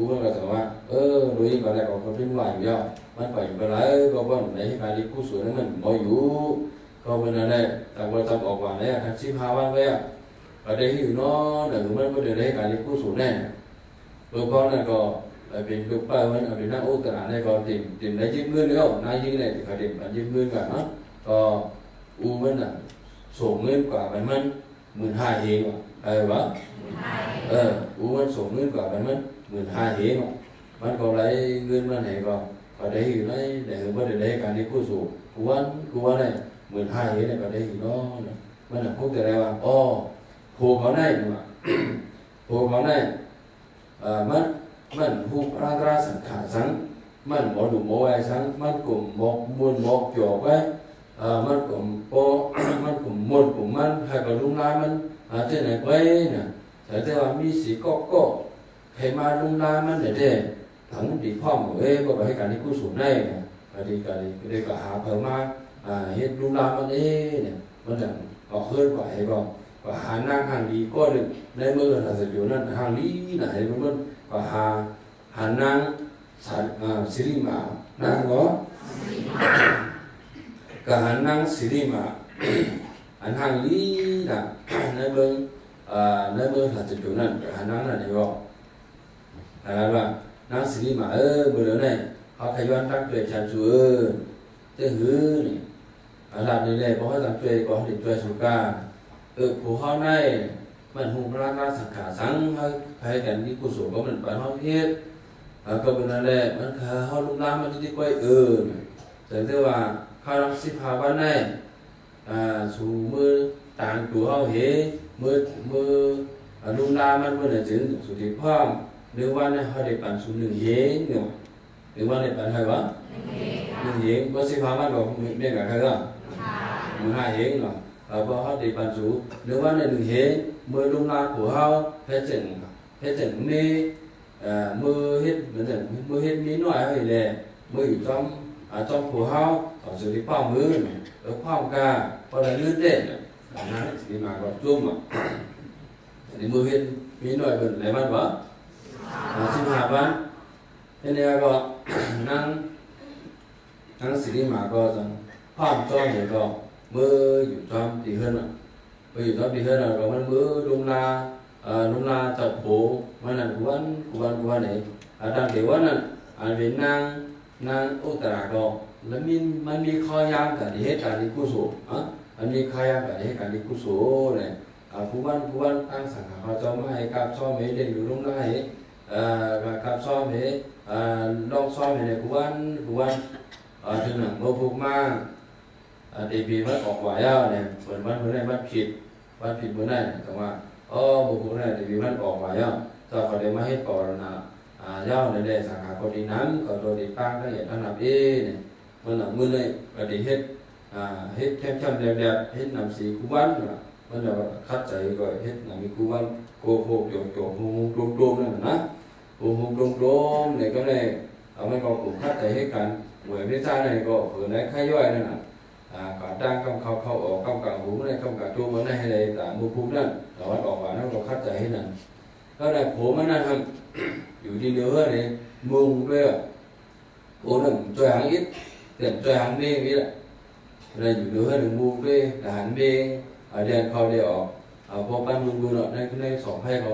มันก็ถามว่าโดยก็อะไรก็คนเป็นหวานอยู่มันไปไปแล้วก็ว่าในการที่ผู้สวยนั้นมันบ่อยู่ก็เป็นอะไรแต่ว่าจำออกว่าเนี่ยทั้ง15 วันเลยประเดี๋ยวหิวเนาะหรือมันก็เดี๋ยวในการที่ผู้สวยแน่เพราะนั่นก็ เป็นลูกป้ามันเป็นนักอุตราเนี่ยก็tìmได้ยืมเงินแล้วนายยืมเนี่ยก็tìmยืมเงินกันเนาะก็อูมันน่ะส่งเงินกว่ามัน12,000เองว่ะวะอูมันส่งเงินกว่ามัน12,000เองว่ะมันก็lấyเงินมันให้ก็ได้อยู่ในđểบ่ได้การที่กู้สูกูว่าเนี่ย12,000เองเนี่ยก็ได้อยู่เนาะมันน่ะพวกแต่ละว่าอ้อโหเขาได้ว่ะโหเขาได้มันหูปราตราสังขารสังมันหมอดูหมอไอ้สังมันกลุ่มบอกมุนบอกจอกไว้มันกลุ่มโปมันกลุ่มมุนกลุ่มมันให้กับลุงลามันที่ไหนไว้เนี่ยแต่ว่ามีสีก็ให้มาลุงลามันเนี่ยทั้งดีพ่อหมอก็ไปให้การที่กู้สูงได้การที่ก็หาเพิ่มมาเฮ็ดลุงลามันเนี่ยมันจะก็เคลื่อนไหวก็หานั่งห่างดีก็đượcในเมื่อเราจะอยู่นั่นห่างดีไหนมันก็หานางสิริมานางก็ก็หานางสิริมาอันห่างดีนะในเมื่อเราจะอยู่นั่นก็หานางนั่นเองก็ว่านางสิริมาเมื่อไหร่เขาขยันตั้งใจฉันสู้จะหื้อนี่หลับนี่แหละเพราะเขาตั้งใจก็ให้ใจสุกาผู้เขาในมันหูพระราสังขารสังให้กันที่กุศลก็มันไปห้องเฮ็ดก็เป็นนั่นแหละมันเขาลุกล้ำมันที่ไว้แต่ว่าเขาลังสิพาวันในสู่มือต่างตัวเขาเหมือลุกล้ำมันเมื่อไหร่ถึงสุดที่พ่อหรือว่าเนี่ยเขาได้ปั่นสู่หนึ่งเหเนี่ยหรือว่าได้ปั่นให้วะหนึ่งเหว่าสิพาวันบอกเนี่ยกับใครก็15เหเนาะพอเขาได้ปั่นสู่หรือว่าในหนึ่งเหมือลุงลาcủaเขาhết trận mê mơ hết mơ hết mí nói hay là mơ ở trong của họ ở dưới cái phòng mưa ở phòng cả còn là lướt đèn thì mà còn chung mà thì mơ hết mí nói bẩn lấy mắt vợ xin hà ban thế nên có năng xử lý mà có rằng phòng cho người có mơ ở trong thì hơn mà bây giờ thì hơn là có mơ lung la tập bộ mà là quan này đang để quan là Việt Nam Âu Tả đó là mình mi khai giang cả đi hết cả đi cứu số anh mi khai giang cả đi hết cả đi cứu số này quan tăng sản phẩm cho mấy cặp cho mấy đền đủ lung la hết cặp cho mấy long cho mấy này quan thường là mơ phục ma để vì mấtออกไหวเนี่ยเหมือนมันได้มันผิดเหมือนนั่นแต่ว่าบุคคลนั้นแต่vìมันออกไหวถ้าเขาได้มาให้ปอนะย่าในได้สังหารคนดีนั้นก็โดยดีตั้งได้อย่างนั้นเนี่ยมันหนักมือเลยก็ดีเฮ็ดเข้มๆแดดๆเฮ็ดนำสีคู่บ้านมันจะคัดใจก็เฮ็ดนำมีคู่บ้านโกโก้โจโฮงโดมนั่นนะโฮงโดมเนี่ยก็ได้เอาไม่ก็กลุ่มคัดใจให้กันเหมือนที่ซ่าเนี่ยก็เผื่อได้ค่าย่อยนั่นน่ะcả đang công khâu ở công cả hú này công cả chuông này hay là cả mua phú đó đóออกมาแล้วก็คัดใจให้นั่นก็ได้ผมมันนั่นครับอยู่ที่เนื้อเนี่ยมุงด้วยผมนั่นช่วยหางítเดี๋ยวช่วยหางเบี้ยนี่แหละเลยอยู่เนื้อหนึ่งมุงด้วยแต่หางเบี้ยเดินเขาเดี๋ยวออกพอปั้นมุงๆเนาะในสองให้เขา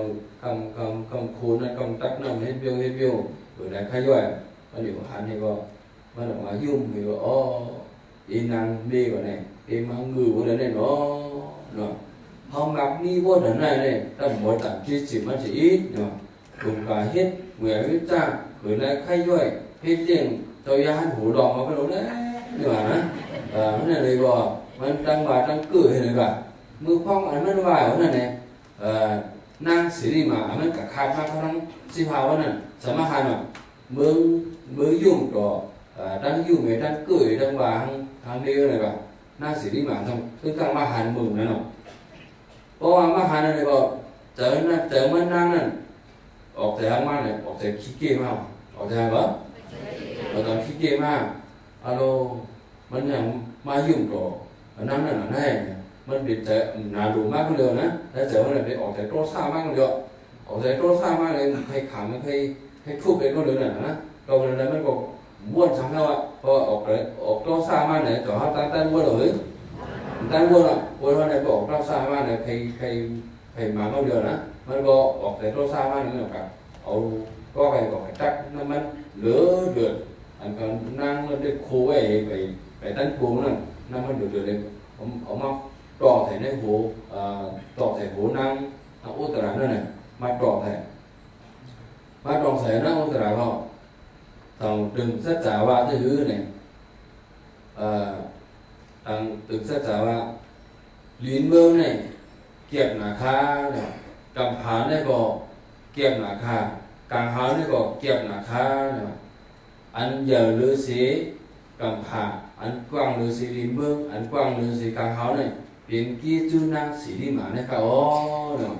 กำคูนนั่นกำตักนั่นให้เบี้ยวหรือได้ค่าย่อยมันอยู่หันนี่ก็มันออกมายุ่งอยู่ก็yên năng mê của này em mang người của này nó không gặp ni vô đợt này tầm một tạm chỉ mất chỉ ít nó cùng cả hết người biết ra người lại khai rồi hết tiền tôi ra hủ đòn mà cái đó đấy nhưng mà nó này này bòมันตั้งว่าตั้งเกิดเห็นไหมมือพ้องอันนั้นว่าอันนั้นเนี่ยนางสิริมาอันนั้นกับคาดมาเขาทั้งสิพาวันนั้นสามารถหามามือยุ่งต่อđangยุ่งไงđangเกิดđangว่าทางเดียวเลยแบบน่าสิริมาทำคือการมาหันมือนั่นเนาะเพราะว่ามาหันนั่นเลยก็เจอมันนั่งนั่นออกจากมาเนี่ยออกจากขี้เกียจมากออกจากแบบออกจากขี้เกียจมากมันอย่างมายุ่งต่อนั่นแน่มันเด็ดแต่หนาดูมากเลยนะแล้วเจอมันเลยออกจากโต๊ะซ่ามากเลยออกจากโต๊ะซ่ามากเลยให้ขำให้ทุบไปก็เลยนะก็เลยนั้นมันก็ม้วนทั้งนั้นพอออกโต๊ะซ่ามากเลยต่อเขาตั้งม้วนเลยตั้งม้วนวันไหนบอกโต๊ะซ่ามากเลยใครมาก็เดียวนะมันก็ออกจากโต๊ะซ่ามากนี่นะครับเอา có cái trắc nóมันlửa được anh còn năng nó được khô cái tấn cuồng nóมันđược được ông mong trò thể này hồ trò thể hồ năng ô tờ nữa này mà trò thể nó ô tờ không thằng đừng rất giả ba thứ này thằng đừng rất giả ba liên mương này kiệp là kha này cầm phá này có kiệp là kha càng háo này có kiệp là kha này anh giờ lứa xí cầm phá anh quăng lứa xí liên mương anh quăng lứa xí càng háo này biến kia chú năng xí đi mà này cả ó rồi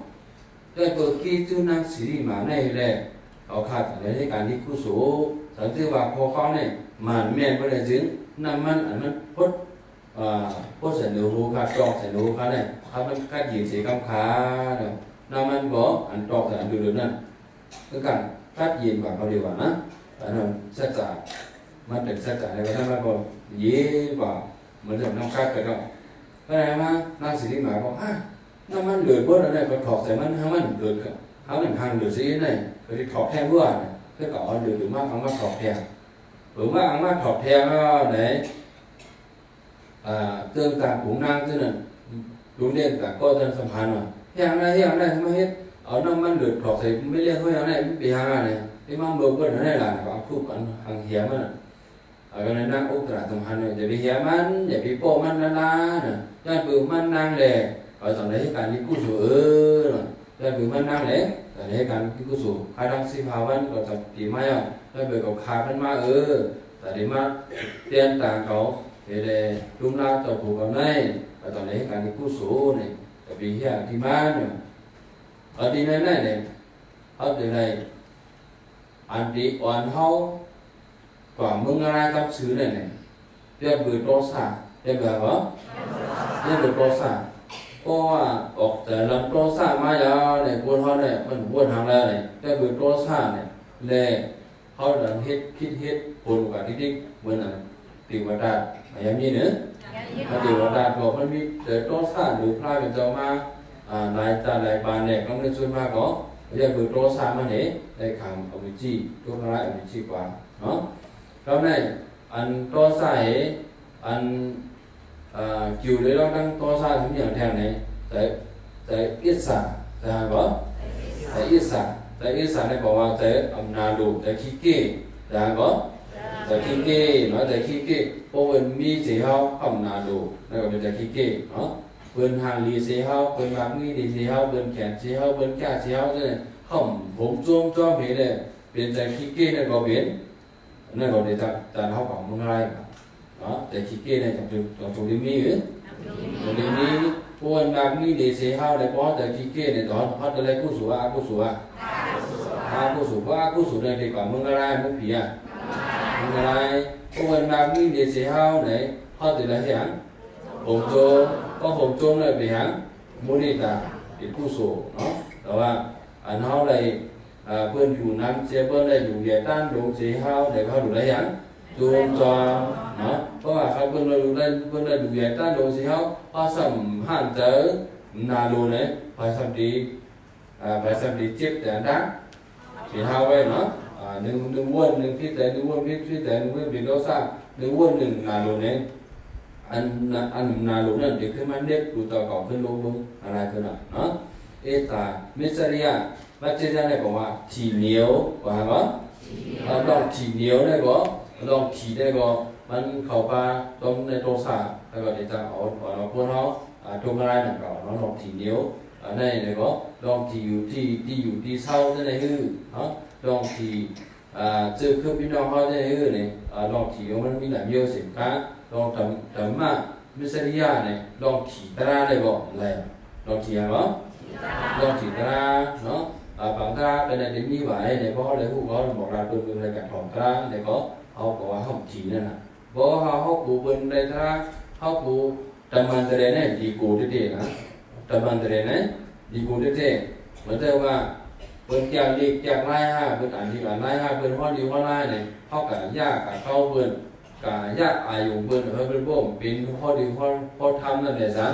cái kia chú năng xí đi mà này là họ khát để cái đi cứu số sản tư vào khó này mà miền bên này dính năm anh hốt hốt sản lượng hồ khát trọc sản lượng khá này hắn cái gì sẽ cam khá rồi năm anh có anh trọc thì anh được nè cái cảnh phát gì vào câu điều bản á anh xét trả mất được xét trả này cái năm anh còn dễ vào mình được năm khác cái đó cái này mà năng xử lý mà có năm anh lười bớt ở đây còn thọc thì mình không anh được hắn hàng được gì này cái thọc theo bữa này cái cỏ được mắc ăn mắc thọc theo mắc ăn mắc thọc theo để tương tác cũng năng thế này đúng lên cả coi thân sầm hàn mà hàng này mà hết ở năm ăn được thọc thì mới lên thôi hàng này bị hàng này cái mong đồ cái này là có thuốc hàng hiếm mà ở cái này năng ốc cả sầm hàn này để bị hiếm ăn để bị po ăn la nè cho bự ăn năng để ở trong đấy cả những cú sủa rồi cho bự ăn năng đấy ở đây kan cái số khai đăng si phá văn có tập tí mai à đây bởi có khá văn ma tại đây mà tiền tàng có để trung la tập của con này ở trong đấy kan cái số này tại vì hiện thì ma nữa ở đi này ở đây này anh đi oan hao quả mương ra cấp xứ này đây bởi to xả đây bởi có đây bởi to xả có ởแต่ลำตัวซ่ามาอย่างเนี่ยบนเขาเนี่ยมันบนทางแล้วเนี่ยแต่บนตัวซ่าเนี่ยเลยเขาดันคิดบนกับที่เหมือนติวดาอย่างนี้เนี่ยติวดาบอกมันมีแต่ตัวซ่าหรือพระเป็นเจ้ามาหลายตาหลายบานเนี่ยก็ไม่ช่วยมากก็เรียกบนตัวซ่ามาเนี่ยได้คำอวิจีตัวร้ายอวิจีกว่าเนาะแล้วเนี่ยอันตัวซ่าอันchiều đấy nó đang to ra nhữngอย่างtheo này tại ít xả tại có tại ít xả này bảoว่าtại nà đủ tại khí kê tại có tại khí kê nói tại khí kê bộ phận mi chế hao ẩm nà đủ này gọi là tại khí kê đó bên hàng lì chế hao bên bạc mi lì chế hao bên kẹn chế hao bên cả chế hao thế này không vùng chuông cho mấy này bên tại khí kê này có biến này gọi là tại hao cổng mông lai đó để khi kia này trong chủ điểm mi nữa chủ điểm mi quân bạc mi để chế hao để có để khi kia này đó họ để lấy cú sủa cú sủa này thì cả mông lai mông phì mông lai quân bạc mi để chế hao này họ để lấy hàng hồng châu có hồng châu này bị hàng muốn đi cả để cú sủa đó là anh họ này bên chủ nam chế bên này chủ địa tan đồ chế hao để họ đủ lấy hàng chuông cho nó có là khai bên đây đủ việc ta đồ gì không hoa sầm hạn tới là đồ đấy phải sầm đi chiếc để đá thì hao vậy nó đừng quên đừng khi tới đừng quên biết đừng quên việc đó sao đừng quên đừng là đồ đấy anh là đồ này để khi mang đẹp đủ tàu cỏขึ้น lô bông là cái nào nó eta miseria bác chế ra này bảo là chỉ níu và hàng đó đồng chỉ níu này cóลองขี่ได้ก็มันเข้าไปตรงในตัวสาแล้วก็เดี๋ยวจะเอาพวกเขาตรงอะไรนั่นก็ลองขี่เดียวในเนี่ยก็ลองขี่อยู่ที่เศร้าได้ฮื้อเนาะลองขี่เจอคือพี่น้องเขาได้ฮื้อเนี่ยลองขี่มันมีหลายเยอะสินค้าลองทำมามิสเตอร์ยาเนี่ยลองขี่ตราได้ก็อะไรลองขี่อะไรลองขี่ตราเนาะบางตราเป็นอะไรมีไว้เนี่ยเพราะอะไรพวกเขาบอกเราเป็นอะไรกันของตราเนี่ยก็เขาบอกว่าเขาchỉนั่นน่ะบอกว่าเขาปูเป็นอะไรท่าเขาปูตำมันตะเรเนี่ยดีกูเท่ๆนะตำมันตะเรเนี่ยดีกูเท่ๆเหมือนแต่ว่าเป็นแจกเล็กแจกไล่ห้าเป็นอันที่อันไล่ห้าเป็นห้อดีห้อไล่เนี่ยเขากับยากกับเขาเป็นกับยากอายุเป็นเขาเป็นพวกเป็นห้อดีห้อทำนั่นแหละสัน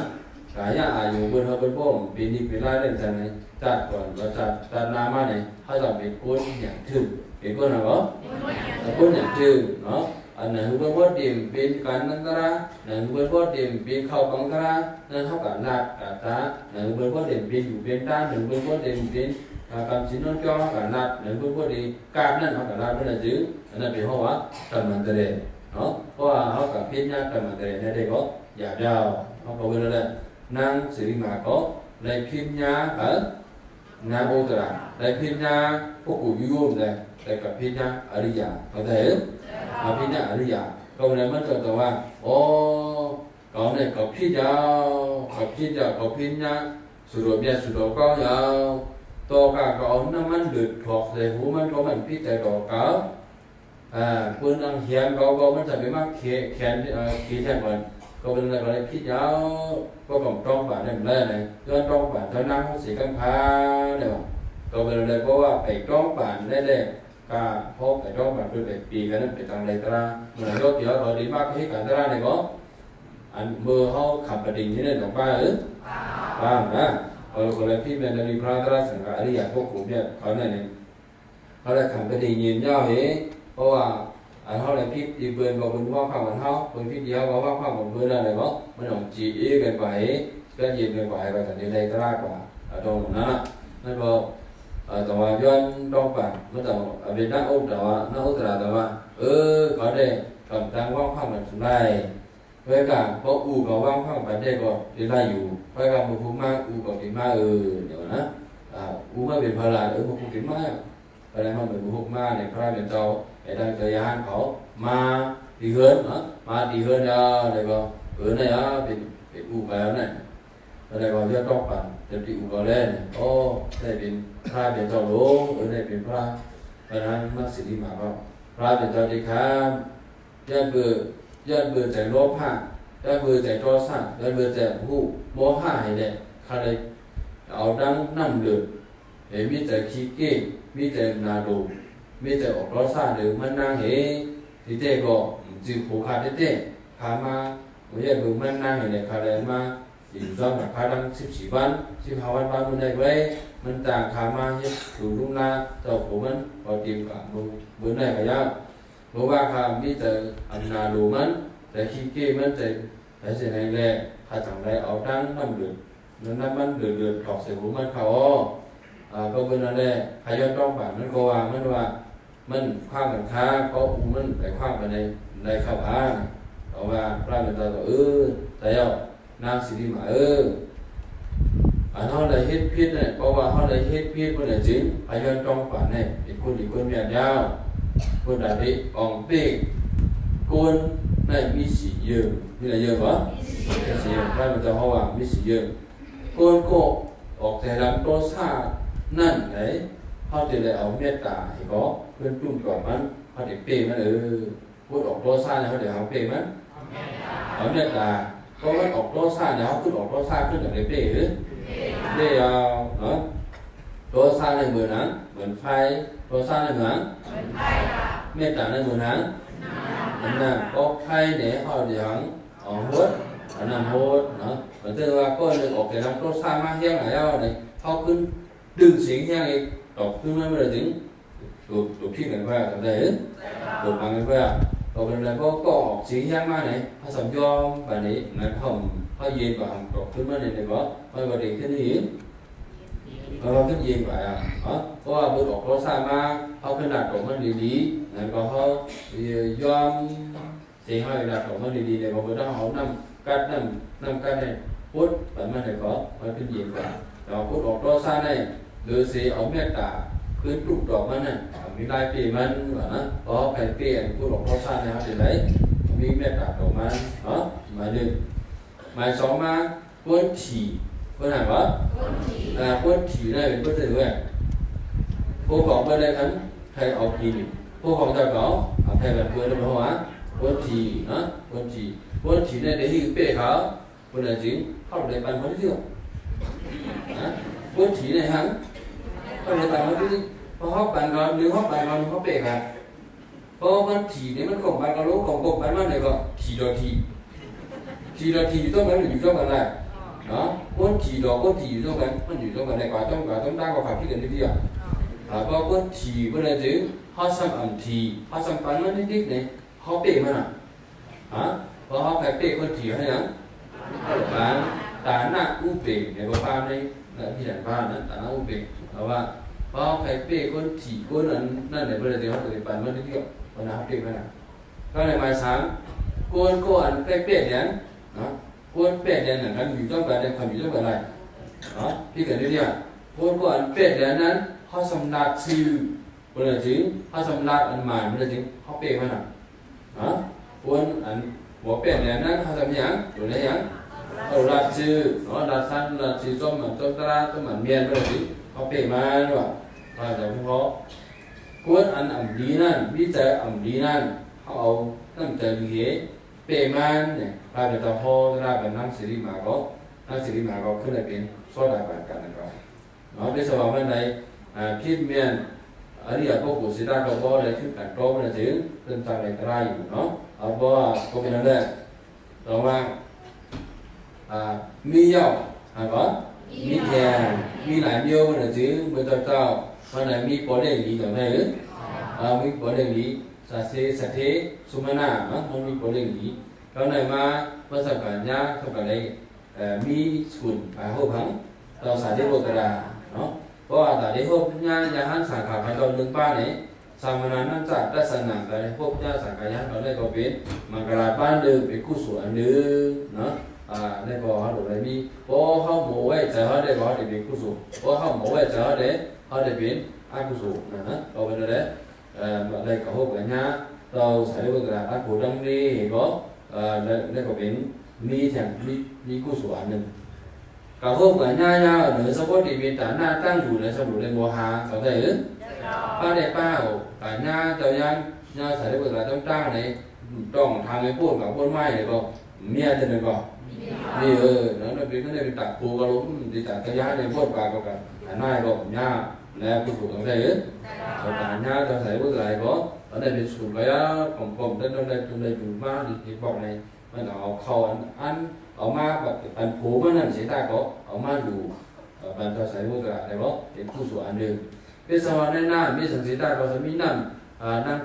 กายอายุเบิ่นเฮาเบิ่นบ่มปีนี้ปีหน้าเล่นจังได๋จัดก่อนว่าจัดนามาไหนเฮาจะเป็นคนอย่างถึงเป็นคนน่ะบ่คนอย่างถึงเนาะอันนั้นเบิ่นบ่เต็มเป็นการนันตระนั่นเบิ่นบ่เต็มเป็นเข้ากังตระนั่นเฮาก็นัดกะตานั่นเบิ่นบ่เต็มเป็นอยู่เป็นตานั่นเบิ่นบ่เต็มเป็นการสินนจ้อเฮาก็นัดนั่นเบิ่นบ่ได้การนั่นเฮาก็นัดบ่ได้จื้ออันนั้นเป็นเฮาว่ากำมันตะเรเนาะเพราะว่าเฮาก็เป็นญาติกำมันตะเรได้ได้ก็อยากยาวเฮาก็เบิ่นแล้วนางสิริมาก็ในพิมญานางโอตระในพิมญาพวกกูยุ่งเลยแต่กับพิมญาอริยะเข้าใจมั้ยมาพิมญาอริยะก็เลยมันจะตัวว่าโอ้ก็เนี่ยกับพิญากับพิมญาสุดเบียสุดก็ยาวตัวกาก็น้ำมันเดือดถอกใส่หูมันก็มันพิจารณาเก่าปืนอังเขียนก็มันจะเป็นมากแขนแทนก่อนก็เป็นอะไรก็เลยพิจารณาก็ของตรงป่านนั่นแหละเนี่ยย้อนตรงป่านเท่านั้นเขาสีกังพาเนี่ยก็เป็นอะไรเพราะว่าไปตรงป่านได้ก็พบไปตรงป่านคือไปปีกันนั้นไปทางไรตราเหมือนรถเดี๋ยวเราดีมากที่การตราเนี่ยก็อันเมื่อเขาขับประดิ่งที่นั่นของป้าบ้างนะก็เลยพี่เป็นในพระตราสังกัดอริยพวกกลุ่มเนี่ยเขาเนี่ยเขาเลยขับประดิ่งยืนย่อเหเพราะว่าเขาเลยพี่ดีเบิร์นบอกเป็นว่าข้าวมันเขาเป็นพี่เดียวบอกว่าข้าวมันเบิร์นอะไรก็มันหนองจีกันไปก็ยืนกันไปไปแต่ในไรตรากว่าตรงนั้นนั่นบอกแต่ว่าย้อนตรงป่ะมันแต่เป็นนักอุตระนักอุตระแต่ว่าก็ได้กำตั้งว่าข้าวมันสุดได้เพื่อการเพราะอู่ก็ว่างข้าวมันได้ก็ได้อยู่เพื่อการบุกมากอู่ก็เป็นมากเดี๋ยวนะอู่มาเป็นพลาบุกเป็นมากอะไรมันเป็นบุกมากในพระเป็นเจ้าไอ้ทางเจ้าฮันเขามาดีเฮิร์นมาดีเฮิร์นอะไรก็nàyเป็นอู่แบบnàyอะไรก็เยอะต้องปั่นจะติอู่ก็เล่นโอ้ได้เป็นพระเป็นเจ้าหลวงได้เป็นพระประธานมัสยิดมาก็พระเป็นเจ้าดีครับญาติเบื่อใจโลภะญาติเบื่อใจโทสะญาติเบื่อใจผู้โมหะให้เนี่ยใครเอาดังนั่งเดือดมีแต่ขี้เกียจมีแต่นาดูมีแต่ออกรสชาติหรือมันนั่งเหที่เจ๊ก็จิตผูกขาดเจ๊ขามาเมื่อเบื่อมันนั่งเห็นเลยขาดเลยมาอีกซ้อนกับขาดัง14 วัน15 วันมันได้ไว้มันต่างขามาเยอะถูกลุ่มนาเจ้าผมมันพอเตรียมกับมือได้ก็ยากเพราะว่าขามีแต่อันนาดูมันแต่ขี้เกียจมันแต่เสียในแรกถ้าจังไรเอาดังน้ำเดือดน้ำมันเดือดถอกใส่หัวมันเขาก็เป็นอะไรขย้อนต้องป่านมันก็วางมันว่ามันคว้างกันค้าก็มันไปคว้างไปในข้าวผ้าเอาว่าพระมันจะแต่เอานางสิริมาเขาได้เฮ็ดพิษเนี่ยเพราะว่าเขาได้เฮ็ดพิษมันเลยจริงขย้อนต้องป่านเนี่ยเป็นคนดีคนเมียนยาวคนใดที่อ่องเป๊กคนในมีสีเยอะมีอะไรเยอะวะสีพระมันจะเขาว่ามีสีเยอะคนก็ออกแต่ลำตัวซานั่นไหนเขาจะได้เอาเมตตาให้เขาเพื่อนจุ่มก่อนมันเขาจะเปย์มันพูดออกตัวซาเนี่ยเขาจะเอาเปย์มันเอาเมตตาเพราะว่าออกตัวซาเนี่ยเขาขึ้นออกตัวซาขึ้นอย่างไรเปย์หรือเปย์เอาเนาะตัวซาในเหมือนนั้นเหมือนไฟตัวซาในเหมือนเมตตาในเหมือนนั้นนั่นน่ะก็ไฟเนี่ยเขาจะเอาหัวอันนั้นโหดเนาะเหมือนที่ว่าก็เลยออกแต่ลำตัวซามาเฮี้ยงไหนเอาเนี่ยเขาขึ้นดึงเสียงแห้งอีกตกขึ้นมาเมื่อไรถึงถูกที่กันว่าทำได้หรือถูกฟังกันว่าตกเป็นอะไรก็ออกเสียงแห้งมาไหนพระสมยอมแบบนี้นั่นเขาเย็นกว่าตกขึ้นมาเนี่ยก็ไม่ประเด็นขึ้นนี่เราขึ้นเย็นกว่าเพราะว่าบุตรออกรถสายมาเขาขึ้นดัดตกมันดีๆนั่นก็เขายอมเสียงให้ดัดตกมันดีๆเนี่ยพอบุตรเขานำกัดเนี่ยพุทธแบบมันเนี่ยก็มันขึ้นเย็นกว่าเราพุทธออกรถสายเนี่ยหรือเสียเอาเมตตาคือปลุกดอกมันน่ะมีลายปีมันว่านะพอไปเปลี่ยนผู้หลงพ่อซ่าเนี่ยเขาจะได้มีเมตตาดอกมันเนาะมาหนึ่งมาสองมาพ้นถี่พ้นไหนวะพ้นถี่ได้เป็นพ้นถือว่าผู้ของไปได้ทั้งใครเอากินผู้ของจะเขาเอาใครแบบเพื่อนเป็นหัวพ้นถี่นะพ้นถี่เนี่ยได้ที่เป้เขาคนไหนจริงเขาได้ปันพ้นเที่ยวนะพ้นถี่เนี่ยฮะก็เลยตามมาที่พอเขาปั่นก่อนหรือเขาปั่นก่อนเขาเปะกันพอมันถี่เนี่ยมันของปั่นก็รู้ของปั่นมันเลยก็ถี่ต่อถี่ต้องมันอยู่ต้องกันแหละ đó quân chỉ đó quân chỉ trong cái quân chỉ trong cái này quả trong ta có phải cái gì à có quân chỉ bên này chứ họ sang ẩm thì họ sang bán nó đi này họ bể mà hả và họ phải bể quân chỉ hay là bán tán nặng u bể để có pha đây là khi đàn pha nữa tán nặng u bể và họ phải bể quân chỉ quân là này bên này thì họ phải bán nó đi còn là họ bể mà cái này mai sáng quân cô ăn cái bể đấy đó quân bể đấy là cái gì trong cái này phần gì trong cái này đó khi cái này đi à quân cô ăn bể đấyนั้นhọ sắm lạt siêu bây giờ chứ họ sắm lạt ăn màn bây giờ chứ họ bể mà nào đó quân ăn bỏ bể đấyนั้นhọ sắm nhang rồi đấy nhang ở lạt siêu nó lạt san lạt siêu trong ta trong màn miền bây giờ chứ họ bể mà đúng không và giờ không có quân ăn ẩm đi nan biết chơi ẩm đi nan họตั้งใจเลี้ยเปมันเนี่ยกลายเป็นตะพอได้เป็นนั่งสิริมาก็ขึ้นได้เป็นโซดาบานกันนะครับเนาะเป็นสภาพในคิดเมียนอันนี้พวกผู้ศิลป์ก็บอกเลยขึ้นกันโตมันถึงเป็นทางในตรายอยู่เนาะเอาบอกก็เป็นนั่นแหละต่อมามีเยอะอะไรมีแทนมีหลายเดียวมันถึงเป็นเจ้าวันไหนมีปอเด้งดีอย่างไรมีปอเด้งดีสัตเทสุมาณะมันมีประเด็นนี้แล้วไหนมาภาษาการยากเท่ากับอะไรมีส่วนหายหอบหังเราสาธิตโบกระดาเนาะเพราะว่าแต่ที่หอบยายาหันสังขารตอนหนึ่งป้าเนี่ยสามนันนั่นจัดได้สนั่งแต่ที่หอบยาสังขารยาตอนแรกก็เป็นมังกรบ้านเดิมเป็นกู้ส่วนหนึ่งเนาะได้ก็เขาดูได้มีเพราะเขาโม่ไว้ใจเขาได้ก็เขาได้เป็นกู้ส่วนเพราะเขาโม่ไว้ใจเขาได้เป็นอากู้ส่วนนะเราเป็นอะไรđây có hộp cả nhà rồi sẽ được là các cổ đông đi có đây có biến mi thèm mi cú sủa nè cả hộp cả nhà nữa sau đó thì biến tán na tăng đủ này sau đủ lên mùa hạ có thể ư ba đẹp ba cả nhà tàu nhà sẽ được là trong trang này tròn thang cái buồn cả buồn mai này có mía thì này có đi nó là biến cái này bị tạt phù cái lúc thì tạt cái giá này buồn cả cả này có nhà là cú sủa có thể ư rồi cả nhà cho thấy bước lại có ở đây bị sụp cái cổng trên đây dùng ma thì bọc này mà nó khâu ăn ở ma và bàn phố mà làm sẽ ta có ở ma đủ bàn cho thấy bước lại này có để khu sủa ăn được bây giờ này na bây giờ sẽ ta có sẽ mi nằm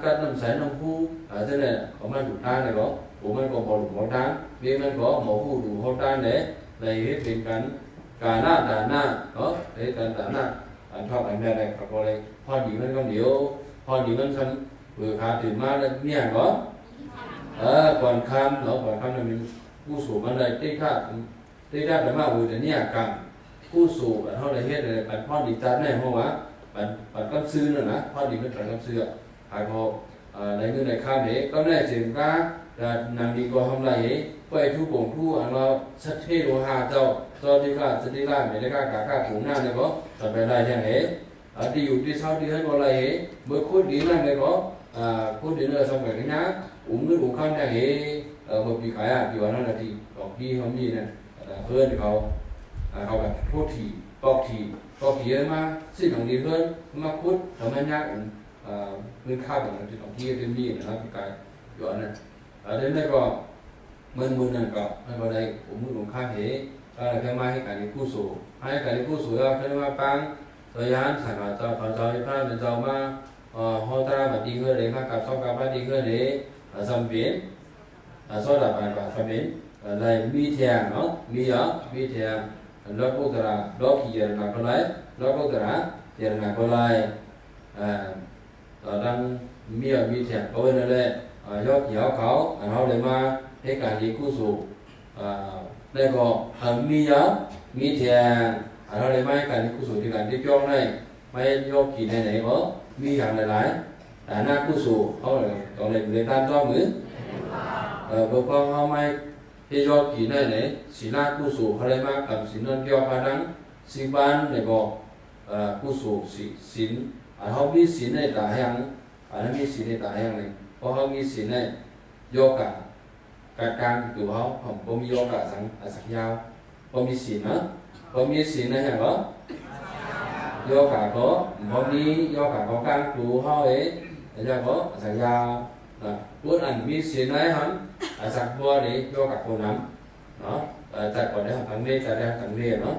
cắt nằm sấy nằm khu ở trên này ở ma đủ ta này có của mình còn đủ màu trắng bên mình có màu khu đủ màu trắng đấy đây hết bên cắn cả na đó đấy cả na anh thọ anh này có đâyพอดีมันก็เดี๋ยวพอดีมันทำเบื่อขาตื่นมาแล้วเนี่ยก็ก่อนค่ำเนาะก่อนค่ำมันผู้สูบมันเลยตีท่าแต่มาเบื่อแต่เนี่ยกันผู้สูบเขาเลยเฮ็ดเลยปัดพอดีจัดแน่เพราะว่าปัดก็ซื้อนะพอดีมันปัดก็ซื้อหายพอในเงินในค่ำเหก็แน่จริงก็นำดีกว่าทำไรเหไปทุกป่งทุกอันเราชัดเทโลหะเจ้าที่ข้าจะได้ล่าไม่ได้ข้าผูกหน้าเนี่ยก็จะไปได้ยังไงđiอยู่ที่sau đi hết vào lại bữa khối điện là này có khối điện là xong rồi cái nhá uống nước uống khăn này một cái thì nó là thì còn đi không gì này hơn thì họ là khối thì bọc thì mà xin bằng đi hơn mà khối thằng anh nhá bên khác của nó thì còn kia thêm gì nữa cái gọi này ở đến đây có mình này có vào đây uống nước uống khăn thế là cái mai cái này cú sổ hay cái này cú sổ là cái mai băng thời gian sản phẩm cho còn cho những pha mình giàu mà họ ta mà đi hơn đấy mà cặp sau cặp đi hơn đấy dòng biến sau là bài bản dòng biến này mi thèm nó mi thèm đó có thể là đó thì là có lấy đó có thể là có lấy đang mi thèm có bên đây do kéoเขาhọ để mà hết cả đi cú sủ đây có mi thèmเราเลยไม่การกุศลที่การที่ย่อได้ไม่ย่อกี่ไหนก็มีอย่างหลายๆแต่หน้ากุศลเขาตอนเลยตามย่อมือพอเขาไม่ที่ย่อกี่ไหนศีลกุศลเขาเลยมากับศีลนั่นย่อพาดังศีลบ้านเลยบอกกุศลศีลเขามีศีลในตาแห่งนั้นมีศีลในตาแห่งเลยเพราะเขามีศีลในย่อกะกลางตัวเขาผมมีย่อกะสักยาวผมมีศีลนะผมมีศีลนะฮะก็ย่อกะก็ผมมีย่อกะก็กลางตัวเขาแล้วก็สักยาวพูดอันมีศีลไหนฮะสักบัวนี่ย่อกะคนนั้นเนาะ จัดก่อนได้ครั้งนี้จัดได้ครั้งนี้เนาะ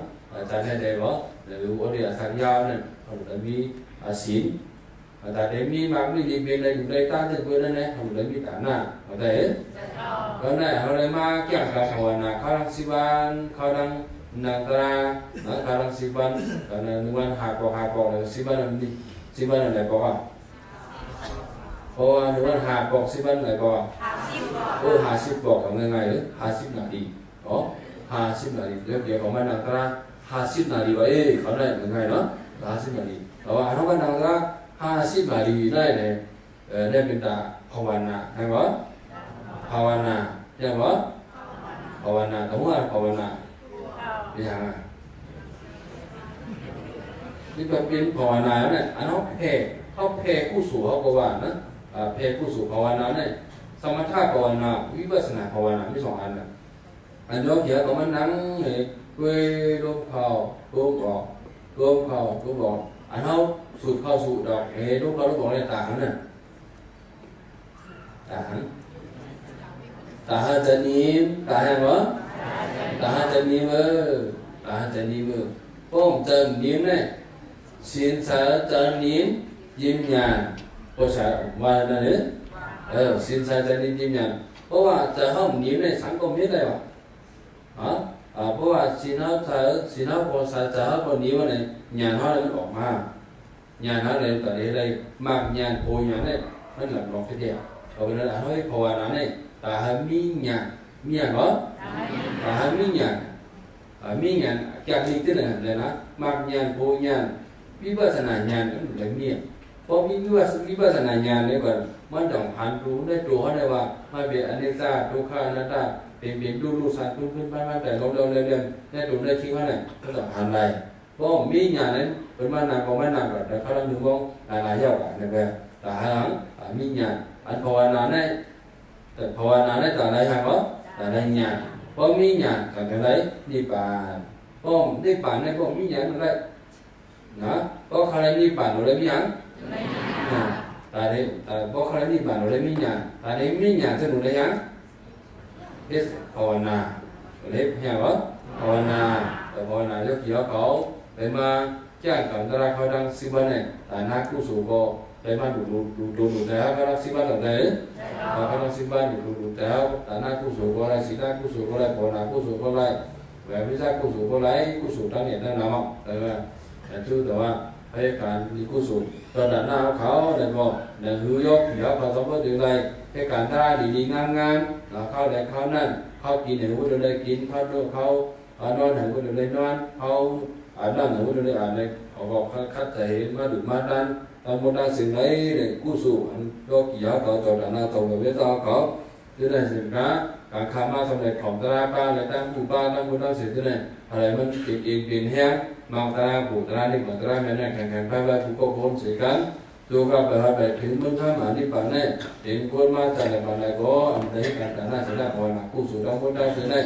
จัดได้ได้บ่หรือว่าเดี๋ยวสัญญาเนี่ยเขาจะมีศีลแต่เดี๋ยวมีบางที่เป็นอะไรอยู่ในตาเจ้าเพื่อนนั่นแหละเขาจะมีฐานะเข้าใจก็นั่นเขาเลยมาเกี่ยงกับภาวนาเขาดังสิบันเขาดังนักตราเขาดังสิบันเขาดังนึกว่าหาปอกเลยสิบันอะไรปอกเพราะว่านึกว่าหาปอกสิบันอะไรปอก50ปอกทำยังไงหรือ50 นาทีอ๋อ50 นาทีเดี๋ยวของมันนักตรา50 นาทีว่าเขาได้ยังไงเนาะ50 นาทีแต่ว่าเขาเป็นนักตรา50 นาทีได้เนี่ยได้เป็นตาภาวนาใช่ไหมภาวนาใช่ไหมภาวนาต้องว่าภาวนาอย่างไรนี่เป็นภาวนาเนี่ยอันนั้นเขาแผ่กู้สู่เขาก็ว่านะแผ่กู้สู่ภาวนาเนี่ยสมถะภาวนาวิปัสสนาภาวนามี2 อันนะอันนี้เกี่ยวกับมันนั่งเนี่ยด้วยลมเข้าลมออกลมเข้าลมออกอันเขาสูดเข้าสูดออกลมเข้าลมออกเนี่ยต่างกันนะต่างจะนิ่มต่างเหรอต่างจะนิ่มต่างจะนิ่มป้องจะนิ่มเนี่ยสินสารจะนิ่มยิ้มหยาดภาษาว่านั่นเนี่ยสินสารจะนิ่มยิ้มหยาดเพราะว่าจะห้องนิ่มเนี่ยสังคมไม่ได้หรอเพราะว่าสินเอาภาษาจะเอาคนนิ่มเนี่ยหยาดเขาเลยมันออกมาหยาดเขาเลยตอนนี้เลยมากหยาดโพหยาดเนี่ยมันหลับหลอกทีเดียวเอาไปเลยให้ภาวนาเนี่ยตาให้มีหยาดเหรอตาให้มีหยาดจากนี้ที่ไหนเลยนะมากหยาดโพหยาดวิปัสสนาญาณนั่นแหละเนี่ยพอวิปัสสนาญาณเนี่ยก่อนมันต้องหันรู้ได้ตัวเขาได้ว่าไม่เป็นอนิจจาทุกขังอนัตตาเป็นดูสัตว์ขึ้นไปแต่เราเรียนได้ดูได้คิดว่าเนี่ยก็ต้องหันไปเพราะมีญาณนั้นเป็นมานาก็ไม่นานก่อนแต่เขาต้องดูว่าหลายๆอย่างเนี่ยแบบแต่หลังมีญาณอันภาวนาเนี่ยแต่ภาวนาเนี่ยแต่อะไรฮะก็แต่อะไรญาณเพราะมีญาณแต่อะไรนิพพานเพราะนิพพานเนี่ยเพราะมีญาณอะไรนะเพราะใครนิพพานเราเลยมีอย่างแต่เพราะใครนิพพานเราเลยมีอย่างแต่ในมีอย่างจะหนุนได้ยังเอสภาวนาเลยเห็นไหมภาวนาแต่ภาวนายกเกี่ยวเขาเลยมาแจ้งกับตระเขาดังสิบันเนี่ยแต่นักกู้สู่ก็เลยมาดูแต่เขาดังสิบันต่างๆเขาดังสิบันดูแต่เขาแต่นักกู้สู่ก็ได้สินักกู้สู่ก็ได้ภาวนากู้สู่ก็ได้แบบวิชากู้สู่ก็ได้กู้สู่ทั้งเนี่ยทั้งนั้นมั้งแต่ชื่อแต่ว่าให้การมีกุศลตอนนั้นเขาเนี่ยบอกเนี่ยหือยกเดี๋ยวเขาสมมติอย่างไรให้การได้ดีๆงามๆเขาได้เขานั่นเขากินเห็นว่าเราได้กินเขาดูเขานอนเห็นว่าเราได้นอนเขาอาบน้ำเห็นว่าเราได้อาบเนี่ยเขาบอกคัดใจมาดูมาดันตอนบนดังสิ่งไหนเนี่ยกุศลยกเดี๋ยวเขาตอนนั้นตรงกับเวทเขาจะได้สิ่งนั้นการข้ามาสำเร็จของตราป้าและตั้งผู้ป้าตั้งผู้ตั้งสิ่งนั้นอะไรมันติดเองเป็นแห้งมองตาปูตานี่เหมือนตาแม่เนี่ยแข่งไปไปผู้ก็พ้นสิกันตัวก็ไปถึงมันข้ามานี่ป่านเนี่ยถึงคนมาจากไหนป่านไหนก็อันนี้การแต่หน้าเสด็จพอมากู้สู่ต้องพ้นได้เสด็จ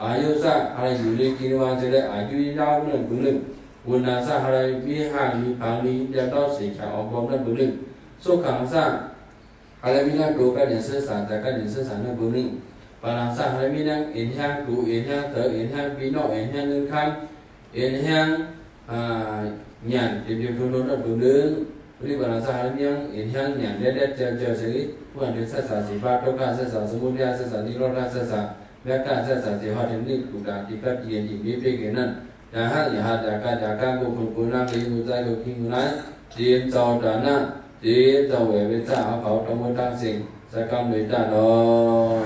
อายุสักอะไรอยู่ในกินวันเสด็จอายุยาวนั่นบุญหนึ่งบุญนาสักอะไรมีห้างมีพังมีเดียวต้องสิ่งของบอมนั่นบุญหนึ่งสุขังสักอะไรมีนั่งดูกันอย่างเสื่อสารแต่กันอย่างเสื่อสารนั่นบุญหนึ่งปานังสักอะไรมีนั่งเอ็นห้างดูเอ็นห้างเถอเอ็นห้างปีนอกเอ็นห้างเงินคำเอ็นห้างnhàn điểm phương đối là phương nữ đi vào là sao nhang in hang nhàn để chờ xử quan đến sát sản chỉ ba đâu cả sát sản sớm muôn sát sản đi lo ra sát sản các cả sát sản chỉ họ đến đi cũng đã đi phát triển chỉ biết cáiนั้นnhà hát nhà ca của cùng nam đi người trai của khi người nói tiền giàu trả nợ tiền giàu về bên xã họ trong một trang sinh sẽ cầm đến trả đó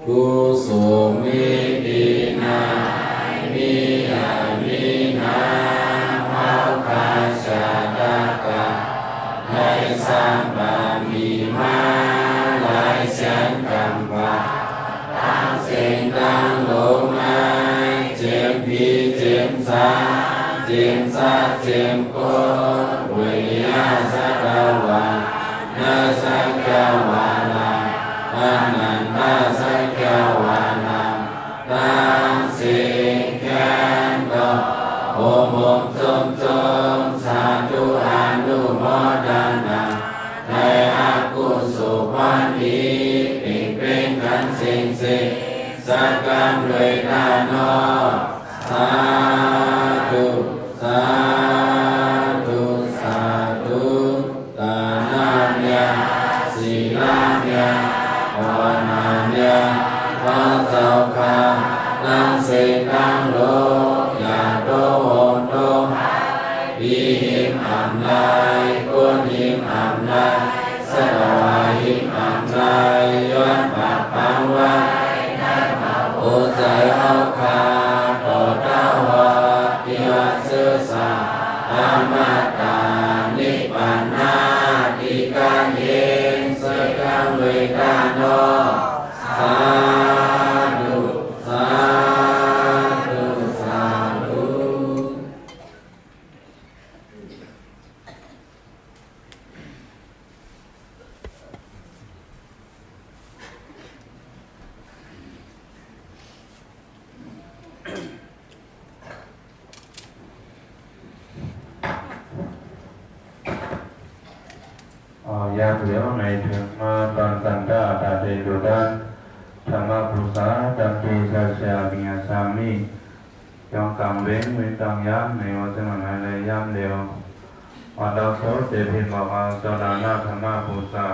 Kusu mi dina mi amina hao ka sadaka lai samba mi ma lai xian cầm và tăng sinh tăng lỗ mai chiếm phi chiếm sa chiếm côn quỷ ya sa cao và na sa cao สิสักกังเวทานุสาธุสาธุสาธุตานาเนียสีลาเนียภาวนาเนียพระเจ้าข้านังเสตังโลยาโตโหโตวิหิมอัมไลกุณหิมอัมไลสตวาหิมอัมไลย้อนปะปังวัดโอใจเอาคาต่อเต้าวะทิวัสสุสาอามาตานิพพานาติการเยสกังเวทานุสาธุสาธุสาธุ
ยาเหลียวในถึงมาตอนสันดาตาเดดุดันธรรมพุทธาจักรีสัจจามิยาสามิยองกังเว้งวิตังยามในวัฏจักรนั้นเลยยามเดียววันดาวโสเตพิมาวาสดานาธรรมพุทธา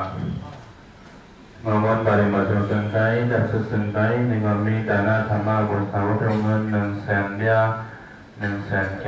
มาวันปริมาจุสังไกดัชสังไกในวันมีดานาธรรมพุทธาวัตถุเงิน100,000 บาท100,000